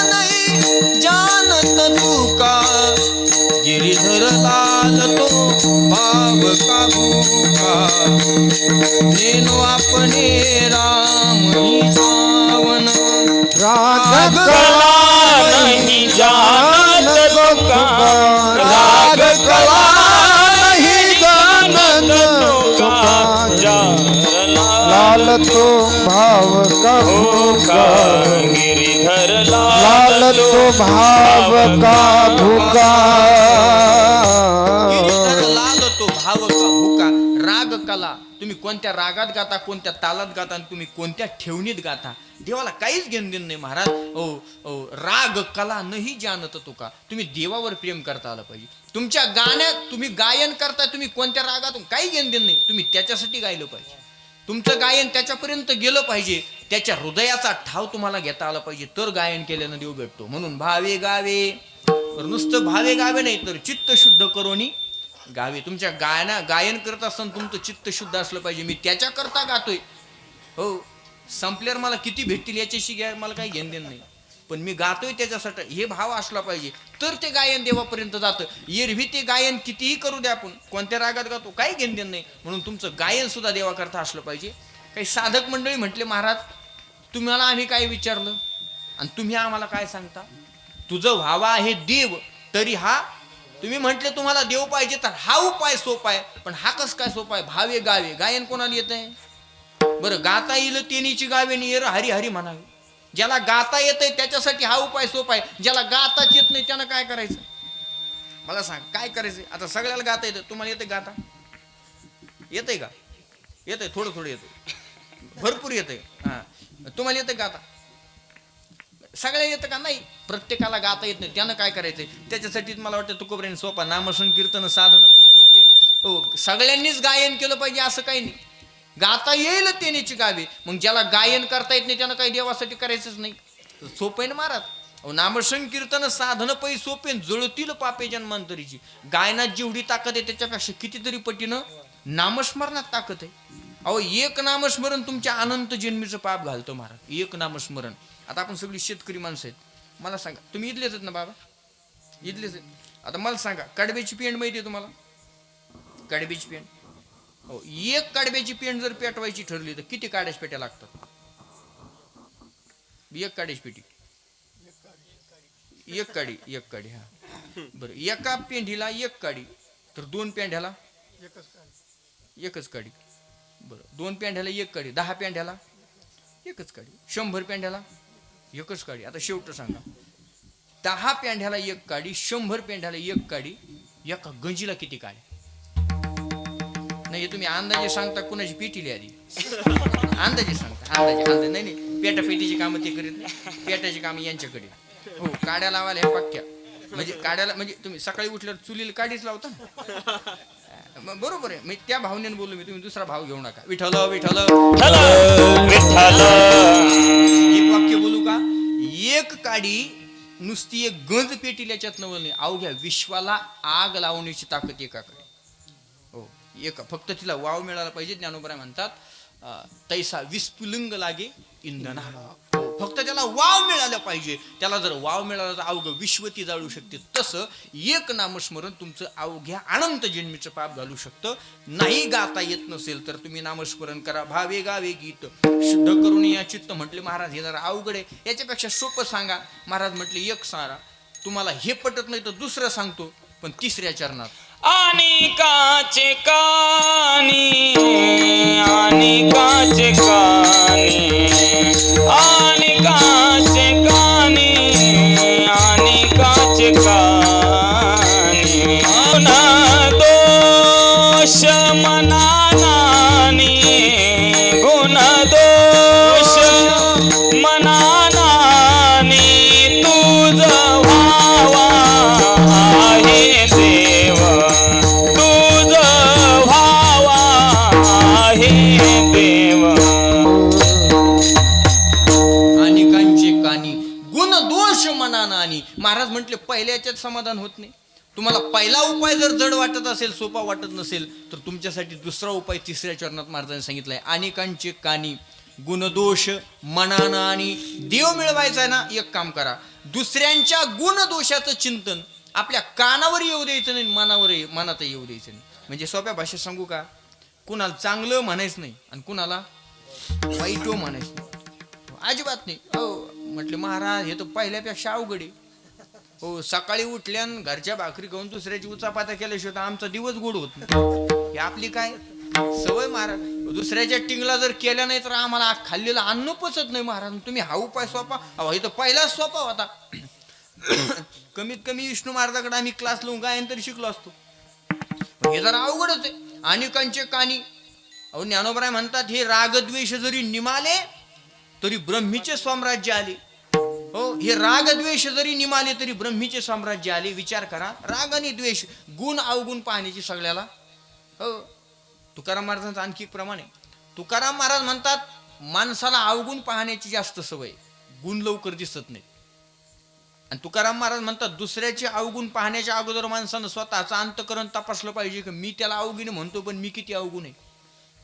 नहीं जानत तुका. गिरीधर लाल तो भाव का भूका. नेनो आपणे राम ही सावन राग कला नहीं जानत तुका राग कला नहीं जानत तुका लाल तो भाव का भूखा गिरिधर लाल तो भाव का भूखा गिरीधर लाल तो भाव का भुका. राग कला तुम्ही कोणत्या रागात गाता, कोणत्या तालात गाता आणि तुम्ही कोणत्या ठेवणीत गाता, देवाला काहीच घेणं देणं नाही महाराज. ओ राग कला नाही जानत तुका. तुम्ही देवावर प्रेम करता आलं पाहिजे. तुमच्या गाण्यात तुम्ही गायन करता, तुम्ही कोणत्या रागातून काही घेणं देणं नाही, तुम्ही त्याच्यासाठी गायलं पाहिजे. तुमचं गायन त्याच्यापर्यंत गेलं पाहिजे, त्याच्या हृदयाचा ठाव तुम्हाला घेता आला पाहिजे, तर गायन केल्यानं देव भेटतो. म्हणून भावे गावे, तर नुसतं भावे गावे नाही तर चित्त शुद्ध करोनी गावे. तुमच्या गायन करत असताना तुमचं चित्त शुद्ध असलं पाहिजे. मी त्याच्याकरता गातोय, हो संपल्यावर मला किती भेटतील याच्याशी मला काही घेणं देणं नाही, पण मी गातोय त्याच्यासाठी हे भाव असला पाहिजे, तर ते गायन देवापर्यंत जातं. एरवी ते गायन कितीही करू द्या, आपण कोणत्या रागात गातो काही घेणं देणं नाही. म्हणून तुमचं गायन सुद्धा देवाकरता असलं पाहिजे. काही साधक मंडळी म्हटले, महाराज तुम्हाला आम्ही काय विचारलं आणि तुम्ही आम्हाला काय सांगता, तुझं व्हावा आहे देव तरी हा. तुम्ही म्हटले तुम्हाला देव पाहिजे तर हा उपाय सोपा आहे, पण हा कस काय सोपा आहे. भावे गावे गायन कोणाला येत आहे बरं, गाता येईल तेनीची गावे नियर हरी हरी म्हणावे. ज्याला गाता येत आहे त्याच्यासाठी हा उपाय सोपा आहे. ज्याला गाताच येत नाही त्यानं काय करायचं मला सांग, काय करायचं. आता सगळ्याला गाता येतं, तुम्हाला येते गाता, येतंय का, येतंय थोडं थोडं येतंय, भरपूर येतंय. हा तुम्हाला येतं गाता, सगळ्या येतं का नाही, प्रत्येकाला गाता येत नाही. त्यानं काय करायचंय, त्याच्यासाठी मला वाटतं तुकोबऱ्याने सोपा नामसंकीर्तन साधन पै सोपे. हो सगळ्यांनीच गायन केलं पाहिजे असं काही नाही. गाता येईल तेनेची गावे, मग ज्याला गायन करता येत नाही त्यानं काही देवासाठी करायचंच नाही, सोपे ना महाराज. अहो नामसंकीर्तन साधन पै सोपे, जळतील पापे जन्मांतरीची. गायनात जेवढी ताकद आहे त्याच्यापेक्षा कितीतरी पटीनं नामस्मरणात ताकद आहे. अहो एक नामस्मरण तुमच्या अनंत जन्मीचं पाप घालतं महाराज, एक नामस्मरण. आता आपण सगळी शेतकरी माणसं आहेत, मला सांगा तुम्ही इथलेच आहेत ना बाबा, इथलेच आहेत. आता मला सांगा कडब्याची पेंड माहिती आहे तुम्हाला, कडब्याची पेंड. हो एक कडब्याची पेंड जर पेटवायची ठरली तर किती काड्याच पेट्या लागतात, एक काड्याची पेटी, एक काडी हा बरं. एका पेंढीला एक काडी तर दोन पेंढ्याला एकच काडी, बरं 2 पेंढ्याला एक काडी, 10 पेंढ्याला एकच काडी, 100 पेंढ्याला एकच काडी. आता शेवट सांगा, 10 पेंढ्याला एक काडी, 100 पेंढ्याला एक काडी, एका गंजीला किती काड्या. नाही तुम्ही अंदाजे सांगता, कुणाची पेटीली आधी अंदाजे सांगता, अंदाजे नाही पेटापेटीची कामं ते करीत नाही, पेटाची कामं यांच्याकडे. हो काड्या लावायला हे पक्क्या, म्हणजे काड्याला म्हणजे तुम्ही सकाळी उठल्यावर चुलीला काडीच लावता ना, बरोबर आहे. मी त्या भावनेने बोललो, मी तुम्ही दुसरा भाव घेऊ नका. विठ्ठल विठ्ठल एक वाक्य बोलू का, एक काडी नुसती एक गंज पेटील याच्यात नवल, अवघ्या विश्वाला आग लावण्याची ताकद एकाकडे. हो एक फक्त तिला वाव मिळाला पाहिजे. ज्ञानोबराय म्हणतात तैसा विस्फुलिंग लागे इंधना. फक्त त्याला वाव मिळाला पाहिजे. त्याला जर वाव मिळाला तर अवघं विश्व ती जाळू शकते. तसं एक नामस्मरण तुमचं अवघ्या अनंत जन्मीचं पाप घालू शकतं. नाही गाता येत नसेल तर तुम्ही नामस्मरण करा. भावे गावे गीत शुद्ध करून या चित्त म्हटले महाराज. हे जरा अवघड आहे, याच्यापेक्षा सोपं सांगा. महाराज म्हटले एक सारा, तुम्हाला हे पटत नाही तर दुसरं सांगतो, पण तिसऱ्या चरणात आणि काचे कानी, आणि काचे कानी, आणि काचे कानी, आणि काचे कानी. गुण दोष मनानानी, गुण दोष मनानानी, तुझ व्हावा आहे देव, तुझ व्हावा आहे देव. अनेकांचे कानी गुण दोष मनानानी. महाराज म्हटले पहिल्या याच्यात समाधान होत नाही. तुम्हाला पहिला उपाय जर जड वाटत असेल, सोपा वाटत नसेल, तर तुमच्यासाठी दुसरा उपाय तिसऱ्या चरणात महाराजांनी सांगितलाय. अनेकांचे कानी गुणदोष मनानानी. देव मिळवायचा आहे ना, एक काम करा, दुसऱ्यांच्या गुणदोषाचं चिंतन आपल्या कानावर येऊ द्यायचं नाही, मनात येऊ द्यायचं नाही. म्हणजे सोप्या भाषेत सांगू का, कुणाला चांगलं म्हणायचं नाही आणि कुणाला वाईट म्हणायचं नाही. अजिबात नाही. हो म्हटले महाराज हे तर पहिल्यापेक्षा अवघड आहे. हो सकाळी उठल्यान घरच्या भाकरी खाऊन दुसऱ्याची उचापात्या केल्याशिवाय तर आमचा दिवस गोड होत नाही. हे आपली काय सवय महाराज. दुसऱ्याच्या टिंगला जर केल्या नाही तर आम्हाला खाल्लेलं अन्न पचत नाही महाराज. तुम्ही हा उपाय सोपा, अहो हे तर पहिलाच सोपा होता. कमीत कमी विष्णू महाराजाकडे आम्ही क्लास लावून गायन तरी शिकलो असतो. हे जरा अवघडच आहे. अनेकांचे कानी. अहो ज्ञानोबराय म्हणतात हे रागद्वेष जरी निमाले तरी ब्रह्मीचे साम्राज्य आले. हो हे रागद्वेष जरी निमाले तरी ब्रह्मीचे साम्राज्य आले. विचार करा, राग आणि द्वेष गुण अवगुण पाहण्याची सगळ्याला. हो तुकाराम महाराजांचं आणखी एक प्रमाण आहे. तुकाराम महाराज म्हणतात माणसाला अवगुण पाहण्याची जास्त सवय, गुण लवकर दिसत नाही. आणि तुकाराम महाराज म्हणतात दुसऱ्याचे अवगुण पाहण्याच्या अगोदर माणसानं स्वतःचं अंतकरण तपासलं पाहिजे की मी त्याला अवगुण म्हणतो पण मी किती अवगुण आहे.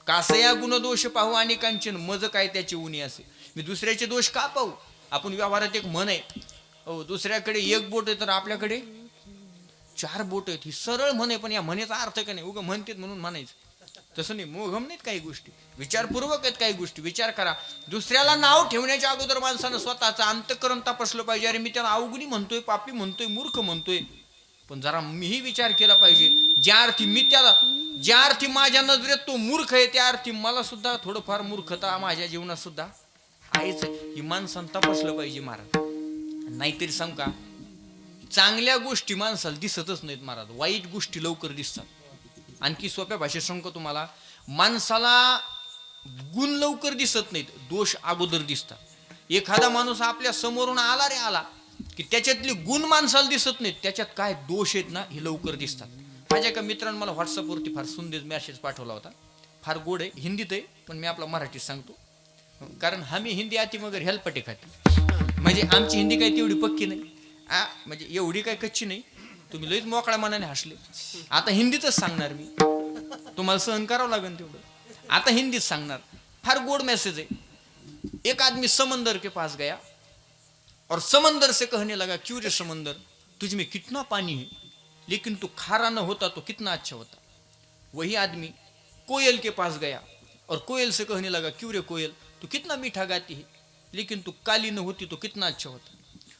कासया गुणदोष पाहू अनेकांचे मज काय त्याचे उणी असे. मी दुसऱ्याचे दोष का पाहू. आपण व्यवहारात एक म्हण आहे, हो दुसऱ्याकडे एक बोट आहे तर आपल्याकडे 4 बोट आहेत. ही सरळ म्हण आहे पण या म्हणेचा अर्थ का नाही उगा म्हणतात म्हणून म्हणायचं तसं नाही. मोघम नाहीत काही गोष्टी, विचारपूर्वक आहेत काही गोष्टी. विचार करा, दुसऱ्याला नाव ठेवण्याच्या अगोदर माणसानं स्वतःचं अंतकरण तपासलं पाहिजे. अरे मी त्याला अवगुणी म्हणतोय, पापी म्हणतोय, मूर्ख म्हणतोय, पण जरा मीही विचार केला पाहिजे. ज्या अर्थी माझ्या नजरेत तो मूर्ख आहे त्या अर्थी मला सुद्धा थोडंफार मूर्खता माझ्या जीवनात सुद्धा आहेच. ही माणसानं तपासलं पाहिजे महाराज. नाहीतरी सांग का चांगल्या गोष्टी माणसाला दिसतच नाहीत महाराज, वाईट गोष्टी लवकर दिसतात. आणखी सोप्या भाषेत सांगतो तुम्हाला, माणसाला गुण लवकर दिसत नाहीत, दोष अगोदर दिसतात. एखादा माणूस आपल्या समोरून आला रे आला की त्याच्यातले गुण माणसाला दिसत नाहीत, त्याच्यात काय दोष आहेत ना हे लवकर दिसतात. माझ्या एका मित्रांनी मला व्हॉट्सअपवरती फार सुंदर मेसेज पाठवला होता. फार गोड आहे, हिंदीत आहे पण मी आपला मराठीत सांगतो. कारण आम्ही हिंदी आती मगर हेलपटे खाते. म्हणजे आमची हिंदी काही तेवढी पक्की नाही, म्हणजे एवढी काही कच्ची नाही. तुम्ही लईच मोकळ्या मनाने हसले. आता हिंदीतच सांगणार मी, तुम्हाला सहन करावं लागेल तेवढं. आता हिंदीत सांगणार. फार गोड मेसेज आहे. एक आदमी समंदर के पास गया और समंदर से कहने लगा क्यों रे समंदर तुझ में कितना पानी है लेकिन तू खारा न होता तो कितना अच्छा होता. वही आदमी कोयल के पास गया और कोयल से कहने लगा क्यों रे कोयल तू कितना मीठा गाती है लेकिन तू काली न होती तो कितना अच्छा होता.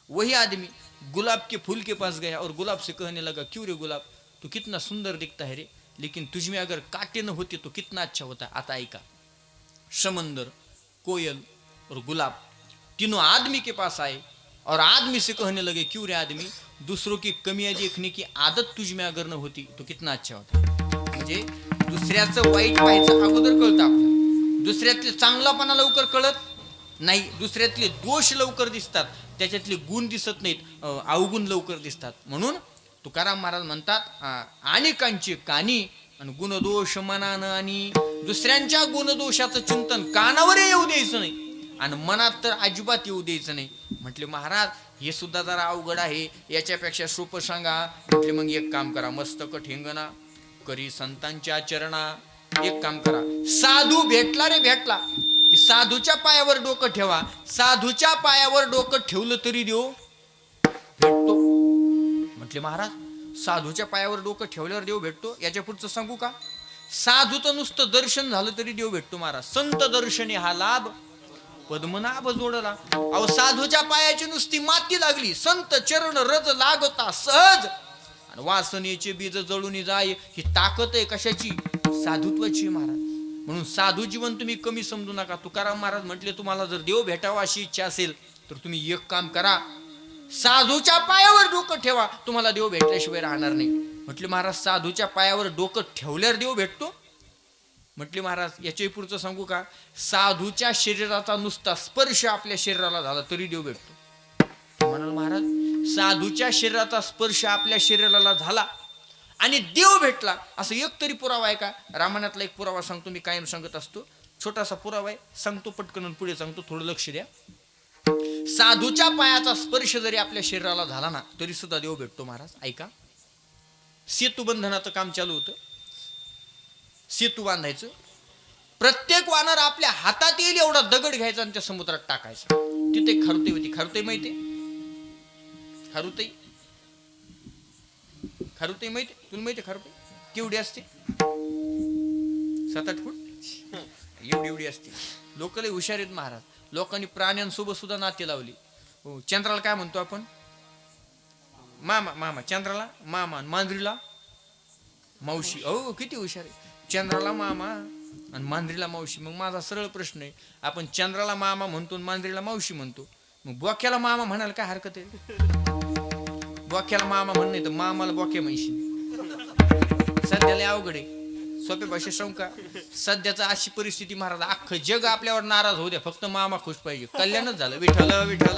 वही आदमी गुलाब के फूल के पास गया और गुलाब से कहने लगा क्यों रे गुलाब तू कितना सुंदर दिखता है रे लेकिन तुझ में अगर कांटे न होते तो कितना अच्छा होता. आता ऐका, समंदर, कोयल और गुलाब तीनों आदमी के पास आए और आदमी से कहने लगे क्यों रे आदमी दूसरों की कमियां देखने की आदत तुझ में अगर न होती तो कितना अच्छा होता. म्हणजे दुसऱ्याचं वाईट पाहायचं अगोदर कळतं आपल्याला. दुसऱ्यातले चांगलापणा लवकर कळत नाही, दुसऱ्यातले दोष लवकर दिसतात, त्याच्यातले गुण दिसत नाहीत, अवगुण लवकर दिसतात. म्हणून तुकाराम महाराज म्हणतात अनेकांची कानी आणि गुणदोष मनानं आणि दुसऱ्यांच्या गुणदोषाचं चिंतन कानावर येऊ द्यायचं नाही आणि मनात तर अजिबात येऊ द्यायचं नाही. म्हटले महाराज हे सुद्धा जरा अवघड आहे, याच्यापेक्षा सोपं सांगा. म्हटले मग एक काम करा, मस्तक ठेंगणा करी संतांच्या चरणा. एक काम करा, साधू भेटला रे भेटला की साधूच्या पायावर डोकं ठेवा. साधूच्या पायावर डोकं ठेवलं तरी देव भेटतो. म्हटले महाराज साधूच्या पायावर डोकं ठेवल्यावर देव भेटतो, याच्या पुढचं सांगू का. साधूचं नुसतं दर्शन झालं तरी देव भेटतो महाराज. संत दर्शने हा लाभ पद्मनाभ जोडला. अहो साधूच्या पायाची नुसती माती लागली, संत चरण रज लागता सहज आणि वासनेचे बीज जळून जाय. ही ताकद आहे कशाची, साधुत्वाची महाराज. म्हणून साधू जीवन तुम्ही कमी समजू नका. तुकाराम महाराज म्हटले तुम्हाला जर देव भेटावा अशी इच्छा असेल तर तुम्ही एक काम करा, साधूच्या पायावर डोकं ठेवा, तुम्हाला देव भेटल्याशिवाय राहणार नाही. म्हटले महाराज साधूच्या पायावर डोकं ठेवल्यावर देव भेटतो. म्हटले महाराज याच्याही पुढचं सांगू का, साधूच्या शरीराचा नुसता स्पर्श आपल्या शरीराला झाला तरी देव भेटतो. म्हणाल महाराज साधूच्या शरीराचा स्पर्श आपल्या शरीराला झाला आणि देव भेटला असं एक तरी पुरावा आहे का. रामायणातला एक पुरावा सांगतो, मी कायम सांगत असतो, छोटासा पुरावा आहे, सांगतो पटकन पुढे सांगतो, थोडं लक्ष द्या. साधूच्या पायाचा स्पर्श जरी आपल्या शरीराला झाला ना तरी सुद्धा देव भेटतो महाराज. ऐका, सेतू बंधनाचं काम चालू होतं, सेतू बांधायचं. प्रत्येक वानर आपल्या हातात येईल एवढा दगड घ्यायचा आणि त्या समुद्रात टाकायचा. तिथे खारुताई होती. खारुताई माहिती, खारुताई खारुताई माहिती, तुला माहिती खारुताई केवढी असते. 7-8 फूट एवढी एवढी असते. लोक लय हुशार आहेत महाराज. लोकांनी प्राण्यांसोबत सुद्धा नाते लावली. हो, चंद्राला काय म्हणतो आपण? मामा. मामा चंद्राला मामा, मांजरीला मावशी. हो किती हुशार आहे. चंद्राला मामा आणि मांजरीला मावशी. मग माझा सरळ प्रश्न आहे, आपण चंद्राला मामा म्हणतो आणि मांजरीला मावशी म्हणतो, मग बोक्याला मामा म्हणायला काय हरकत आहे? बोक्याला मामा म्हण, नाही तर मामाला बोक्या म्हणशील. सध्याला अवघड आहे. सोप्या भाषेत सांगू का, सध्याचा अशी परिस्थिती महाराज, अख्खं जग आपल्यावर नाराज होऊ द्या, फक्त मामा खुश पाहिजे, कल्याणच झालं. विठ्ठल विठ्ठल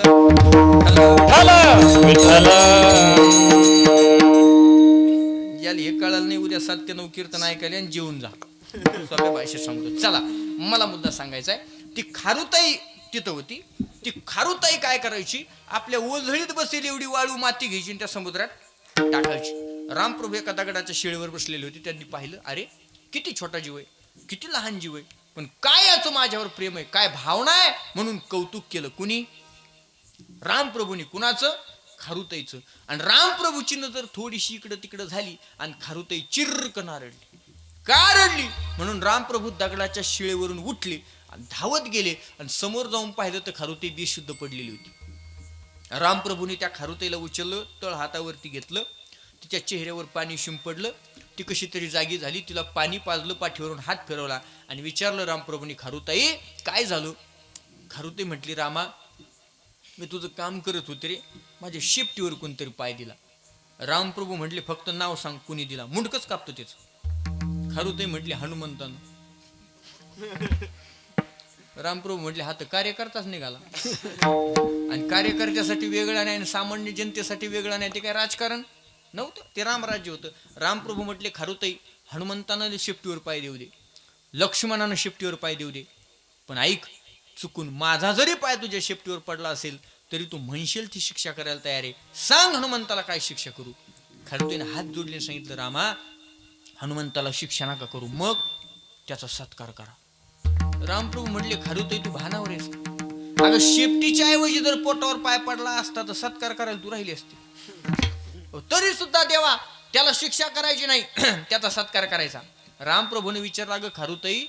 याला हे कळलं नाही, उद्या 7 ते 9 कीर्तन ऐकायला आणि जेवून जा. सोप्या भाषेत सांगतो. चला, मला मुद्दा सांगायचा आहे. ती खारुताई तिथं होती. ती खारुताई काय करायची, आपल्या ओझळीत बसेल एवढी वाळू माती घ्यायची आणि त्या समुद्रात टाकायची. रामप्रभू एका दगडाच्या शिळेवर बसलेले होते. त्यांनी पाहिलं, अरे किती छोटा जीव आहे, किती लहान जीव आहे, पण काय याचं माझ्यावर प्रेम आहे, काय भावना आहे, म्हणून कौतुक केलं. कुणी? रामप्रभूंनी. कुणाचं? खारुताईचं. आणि रामप्रभूची नजर थोडीशी इकडं तिकडं झाली आणि खारुताई चिर्रकन रडली. का रडली? म्हणून रामप्रभू दगडाच्या शिळेवरून उठले आणि धावत गेले आणि समोर जाऊन पाहिलं तर खारुताई बेशुद्ध पडलेली होती. रामप्रभूंनी त्या खारुताईला उचललं, तळ हातावरती घेतलं, तिच्या चेहऱ्यावर पाणी शिंपडलं, ती कशी तरी जागी झाली, तिला पाणी पाजलं, पाठीवरून हात फिरवला आणि विचारलं रामप्रभूंनी, खारुताई काय झालं? खारुताई म्हटली, रामा मी तुझं काम करत होते रे, माझ्या शेपटीवर कोणतरी पाय दिला. रामप्रभू म्हटले, फक्त नाव सांग कुणी दिला, मुंडकच कापतो त्याचं. खारुताई म्हटली, हनुमंतानं. रामप्रभू म्हटले, हा तर कार्यकर्ताच निघाला. आणि कार्यकर्त्यासाठी वेगळा नाही आणि सामान्य जनतेसाठी वेगळा नाही, ते काय राजकारण नव्हतं, ते रामराज्य होतं. रामप्रभू म्हटले, खारुताई हनुमंतानं शेपटीवर पाय देऊ दे, लक्ष्मणानं शेपटीवर पाय देऊ दे, पण ऐक, चुकून माझा जरी पाय तुझ्या शेपटीवर पडला असेल तरी तू म्हणशील ती शिक्षा करायला तयार आहे, सांग हनुमंताला काय शिक्षा करू. खारुताईने हात जोडले, सांगितलं, रामा हनुमंताला शिक्षा नका करू, मग त्याचा सत्कार करा. रामप्रभू म्हटले, खारुताई तू भानावर आहेस? अगं शेपटीच्या ऐवजी जर पोटावर पाय पडला असता तर सत्कार करायला तू राहिली असती. तरी सुद्धा देवा त्याला शिक्षा करायची नाही, त्याचा सत्कार करायचा. रामप्रभूने विचारलं, अगं खारुताई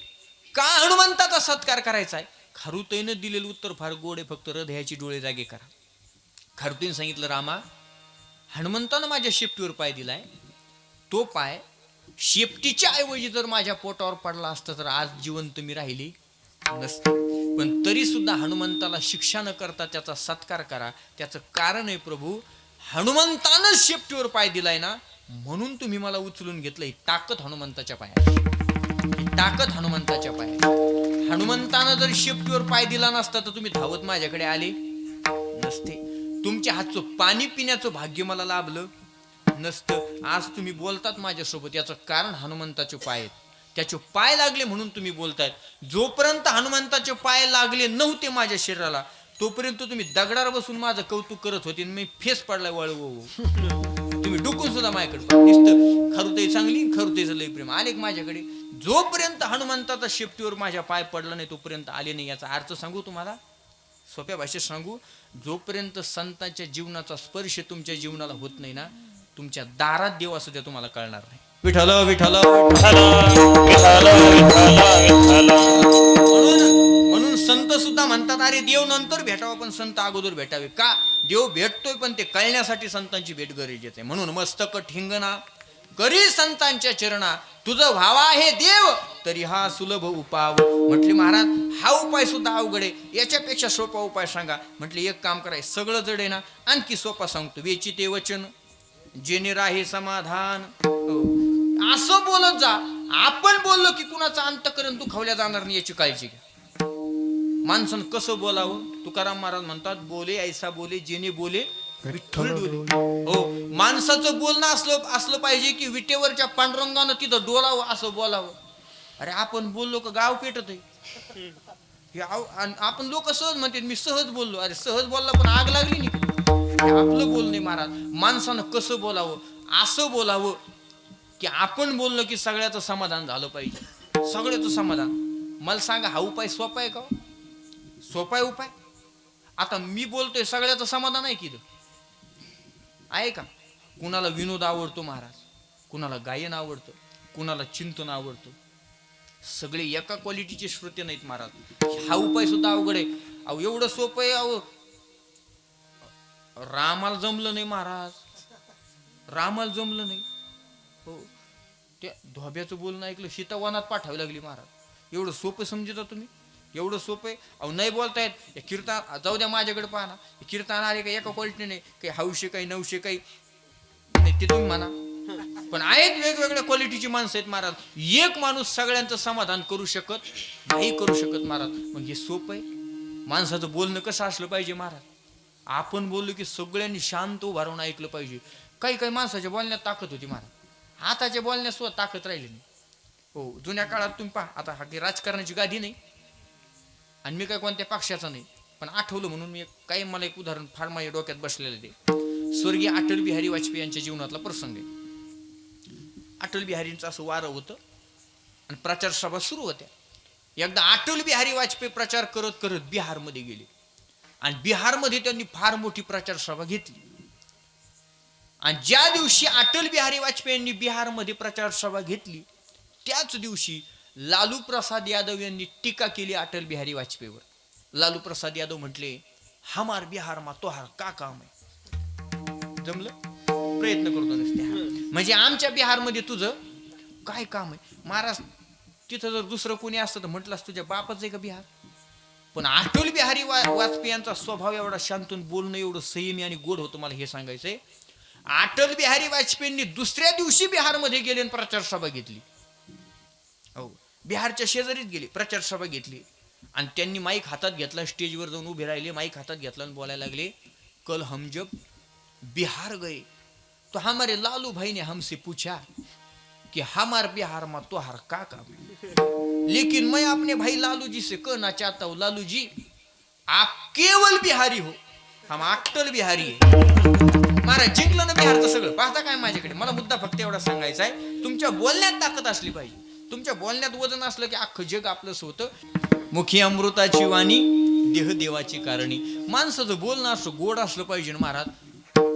का हनुमंताचा सत्कार करायचा आहे? खारुताईनं दिलेलं उत्तर फार गोड आहे, फक्त हृदयाची डोळे जागे करा. खारुताईने सांगितलं, रामा हनुमंतानं माझ्या शेपटीवर पाय दिलाय, तो पाय शेपटीच्या ऐवजी जर माझ्या पोटावर पडला असता तर आज जिवंत मी राहिली नसते, पण तरी सुद्धा हनुमंताला शिक्षा न करता त्याचा सत्कार करा. त्याचं कारण आहे, प्रभू हनुमंतानं शेपटीवर पाय दिलाय ना, म्हणून तुम्ही मला उचलून घेतलं. ही ताकद हनुमंताच्या पायात, ही ताकद हनुमंताच्या पायात. हनुमंतानं जर शेपटीवर पाय दिला नसता तर तुम्ही धावत माझ्याकडे आले नसते, तुमच्या हातचं पाणी पिण्याचं भाग्य मला लाभलं नसतं. आज तुम्ही बोलतात माझ्यासोबत, याचं कारण हनुमंताचे पाय आहेत. त्याचे पाय लागले म्हणून तुम्ही बोलतायत. जोपर्यंत हनुमंताचे पाय लागले नव्हते माझ्या शरीराला, तोपर्यंत तुम्ही दगडावर बसून माझं कौतुक करत होते, मी फेस पडलाय वळवू. तुम्ही डुकून सुद्धा माझ्याकडे नुसतं खारुताई चांगली, खारुताईचं लय प्रेम, आले माझ्याकडे. जोपर्यंत हनुमंताचा शेपटीवर माझ्या पाय पडला नाही तोपर्यंत आले नाही. याचा अर्थ सांगू तुम्हाला, सोप्या भाषेत सांगू, जोपर्यंत संतांच्या जीवनाचा स्पर्श तुमच्या जीवनाला होत नाही ना, तुमच्या दारात देव असू द्या तुम्हाला कळणार नाही. विठ्ठल विठ्ठल म्हणून संत सुद्धा म्हणतात, अरे देव नंतर भेटावा पण संत अगोदर भेटावे. का? देव भेटतोय पण ते कळण्यासाठी संतांची भेट गरजेची आहे. म्हणून मस्तक ठिंगणा करी संतांच्या चरणा, तुझं व्हावा आहे देव तरी हा सुलभ उपाव. म्हटले महाराज हा उपाय सुद्धा अवघड आहे, याच्यापेक्षा सोपा उपाय सांगा. म्हटले एक काम कराय, सगळं जड आहे ना, आणखी सोपा सांगतो. वेचिते वचन जेणे राहे समाधान. असं बोलत जा. आपण बोललो की कुणाचा अंतकरण दुखावल्या जाणार नाही याची काळजी घ्या. माणसानं कसं बोलावं? तुकाराम महाराज म्हणतात, बोले ऐसा बोले जेणे बोले विठ्ठल डोले. हो, माणसाचं बोलणं असलं पाहिजे की विटेवरच्या पांडुरंगानं तिथं डोलावं असं बोलावं. अरे आपण बोललो का गाव पेटत आहे. आपण लोक सहज म्हणतात मी सहज बोललो. अरे सहज बोलला पण आग लागली नाही. आपलं बोलणे महाराज, माणसानं कसं बोलावं? असं बोलावं की आपण बोललो की सगळ्याचं समाधान झालं पाहिजे, सगळ्याचं समाधान. मला सांगा हा उपाय सोपा आहे का? सोपा आहे उपाय? आता मी बोलतोय सगळ्याचं समाधान आहे की आहे का? कुणाला विनोद आवडतो महाराज, कुणाला गायन आवडतं, कुणाला चिंतन आवडतं, सगळे एका क्वालिटीचे श्रोते नाहीत महाराज. हा उपाय सुद्धा अवघड आहे. अहो एवढं सोपं आहे. अहो रामाला जमलं नाही महाराज, रामाला जमलं नाही. हो, त्या धोब्याचं बोलणं ऐकलं, सीता वनात पाठवावी लागली महाराज. एवढं सोपं समजता तुम्ही? एवढं सोपं आहे. अहो नाही बोलतायत. हे कीर्तन जाऊ द्या, माझ्याकडे पाहा ना. कीर्तन आले काही एका क्वालिटी नाही, काही हौशे काही नऊशे काही नाही, ते तुम्ही म्हणा. पण आहेत वेगवेगळ्या क्वालिटीची माणसं आहेत महाराज. एक माणूस सगळ्यांचं समाधान करू शकत नाही, करू शकत महाराज. मग हे सोपं आहे. माणसाचं बोलणं कसं असलं पाहिजे महाराज? आपण बोललो की सगळ्यांनी शांत उभा राहून ऐकलं पाहिजे. काही काही माणसाच्या बोलण्यात ताकद होती महाराज, आताच्या बोलण्यात सुद्धा ताकद राहिली नाही. हो, जुन्या काळात तुम्ही पहा. आता हा काही राजकारणाची गादी नाही आणि मी काय कोणत्या पक्षाचा नाही, पण आठवलं म्हणून मी काही, मला एक उदाहरण फार माझ्या डोक्यात बसलेलं ते स्वर्गीय अटल बिहारी वाजपेयी यांच्या जीवनातला प्रसंग आहे. अटल बिहारींचं असं वारं होतं आणि प्रचार सभा सुरू होत्या. एकदा अटल बिहारी वाजपेयी प्रचार करत करत बिहारमध्ये गेले आणि बिहारमध्ये त्यांनी फार मोठी प्रचार सभा घेतली. आणि ज्या दिवशी अटल बिहारी वाजपेयींनी बिहारमध्ये प्रचार सभा घेतली त्याच दिवशी लालू प्रसाद यादव यांनी टीका केली अटल बिहारी वाजपेयीवर. लालू प्रसाद यादव म्हटले, हमार बिहार मा तोहार का काम आहे? जमलं? प्रयत्न करतो नसते. म्हणजे आमच्या बिहारमध्ये तुझं काय काम आहे? महाराज तिथं जर दुसरं कोणी असतं तर म्हटलंस तुझ्या बापाचं आहे का बिहार? पण अटल बिहारी वाजपेयी यांचा स्वभाव एवढा शांतून, बोलणं एवढं संयमी आणि गोड होतं. मला हे सांगायचंय, अटल बिहारी वाजपेयींनी दुसऱ्या दिवशी बिहारमध्ये गेले आणि प्रचार सभा घेतली. हो, बिहारच्या शेजारीच गेले, प्रचार सभा घेतली आणि त्यांनी माईक हातात घेतला, स्टेजवर जाऊन उभे राहिले, माईक हातात घेतला आणि बोलायला लागले, कल हम जब बिहार गए तो हमारे लालू भाई ने हमसे पूछा कि हमार बिहार में तोहार का काम है, लेकिन मैं अपने भाई लालू जी से कहना चाहता हूँ, लालू जी आप केवल बिहारी हो, हम अटल बिहारी है. महाराज जिंकलं ना बिहारचं सगळं. पाहता काय माझ्याकडे? मला मुद्दा फक्त एवढा सांगायचा आहे, तुमच्या बोलण्यात ताकद असली पाहिजे. तुमच्या बोलण्यात वजन असलं की अख्खं जग आपलंच होतं. मुखी अमृताची वाणी, देह देवाची कारणी. माणसाचं बोलणं असं गोड असलं पाहिजे ना महाराज.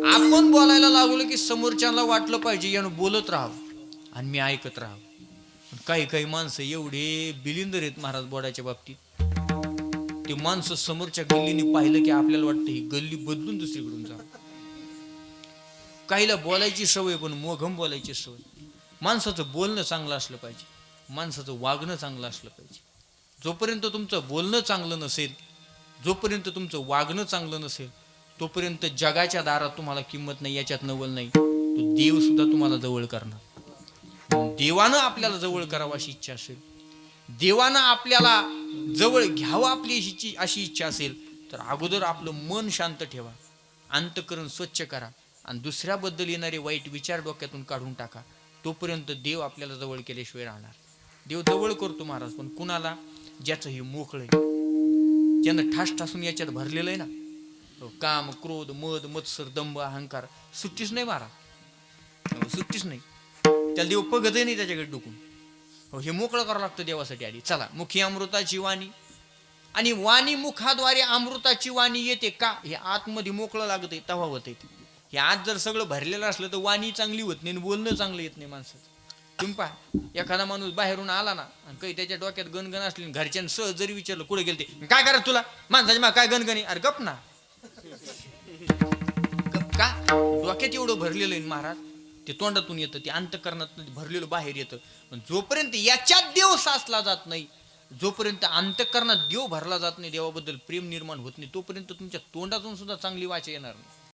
आपण बोलायला लागलो की समोरच्याला वाटलं पाहिजे यानं बोलत राहावं आणि मी ऐकत राहावं. काही काही माणसं एवढे बिलिंदर आहेत महाराज बोलायच्या बाबतीत. ते माणसं समोरच्या गल्लीने पाहिलं की आपल्याला वाटतं ही गल्ली बदलून दुसरीकडून जा. काहीला बोलायची सवय, पण मोघम बोलायची सवय. माणसाचं बोलणं चांगलं असलं पाहिजे, माणसाचं वागणं चांगलं असलं पाहिजे. जोपर्यंत तुमचं बोलणं चांगलं नसेल, जोपर्यंत तुमचं वागणं चांगलं नसेल, तोपर्यंत जगाच्या दारात तुम्हाला किंमत नाही, याच्यात नवल नाही. तो देव सुद्धा तुम्हाला जवळ करणार. देवानं आपल्याला जवळ करावं अशी इच्छा असेल, देवानं आपल्याला जवळ घ्यावं आपली अशी इच्छा असेल, तर अगोदर आपलं मन शांत ठेवा, अंतःकरण स्वच्छ करा आणि दुसऱ्याबद्दल येणारे वाईट विचार डोक्यातून काढून टाका. तोपर्यंत देव आपल्याला जवळ केल्याशिवाय राहणार. देव जवळ करतो महाराज, पण कुणाला? ज्याचं हे मोकळं आहे, ज्यानं ठास ठासून याच्यात भरलेलं आहे ना, काम, क्रोध, मद, मत्सर, दंभ, अहंकार, सुट्टीच नाही महाराज, सुट्टीच नाही. त्याला देव बघतही नाही त्याच्याकडे डुकून. हे मोकळं करावं लागतं देवासाठी आधी. चला, मुखी अमृताची वाणी, आणि वाणी मुखाद्वारे अमृताची वाणी येते का? हे आतमध्ये मोकळं लागतंय तेव्हा होत आहे. हे आत जर सगळं भरलेलं असलं तर वाणी चांगली होत नाही, बोलणं चांगलं येत नाही माणसाचं. तुम्ही पहा, एखादा माणूस बाहेरून आला ना आणि काही त्याच्या डोक्यात गणगण असली, घरच्यांनी सहज जरी विचारलं कुठे गेलते, काय करत तुला माणसाच्या मा काय गणगणी? अरे गप ना, का? डोक्यात एवढं भरलेलं आहे महाराज, ते तोंडातून येतं, ते अंतःकरणात भरलेलं बाहेर येतं. पण जोपर्यंत याच्यात देव साचला जात नाही, जोपर्यंत अंतःकरणात देव भरला जात नाही, देवाबद्दल प्रेम निर्माण होत नाही, तोपर्यंत तुमच्या तोंडातून सुद्धा चांगली वाचा येणार नाही.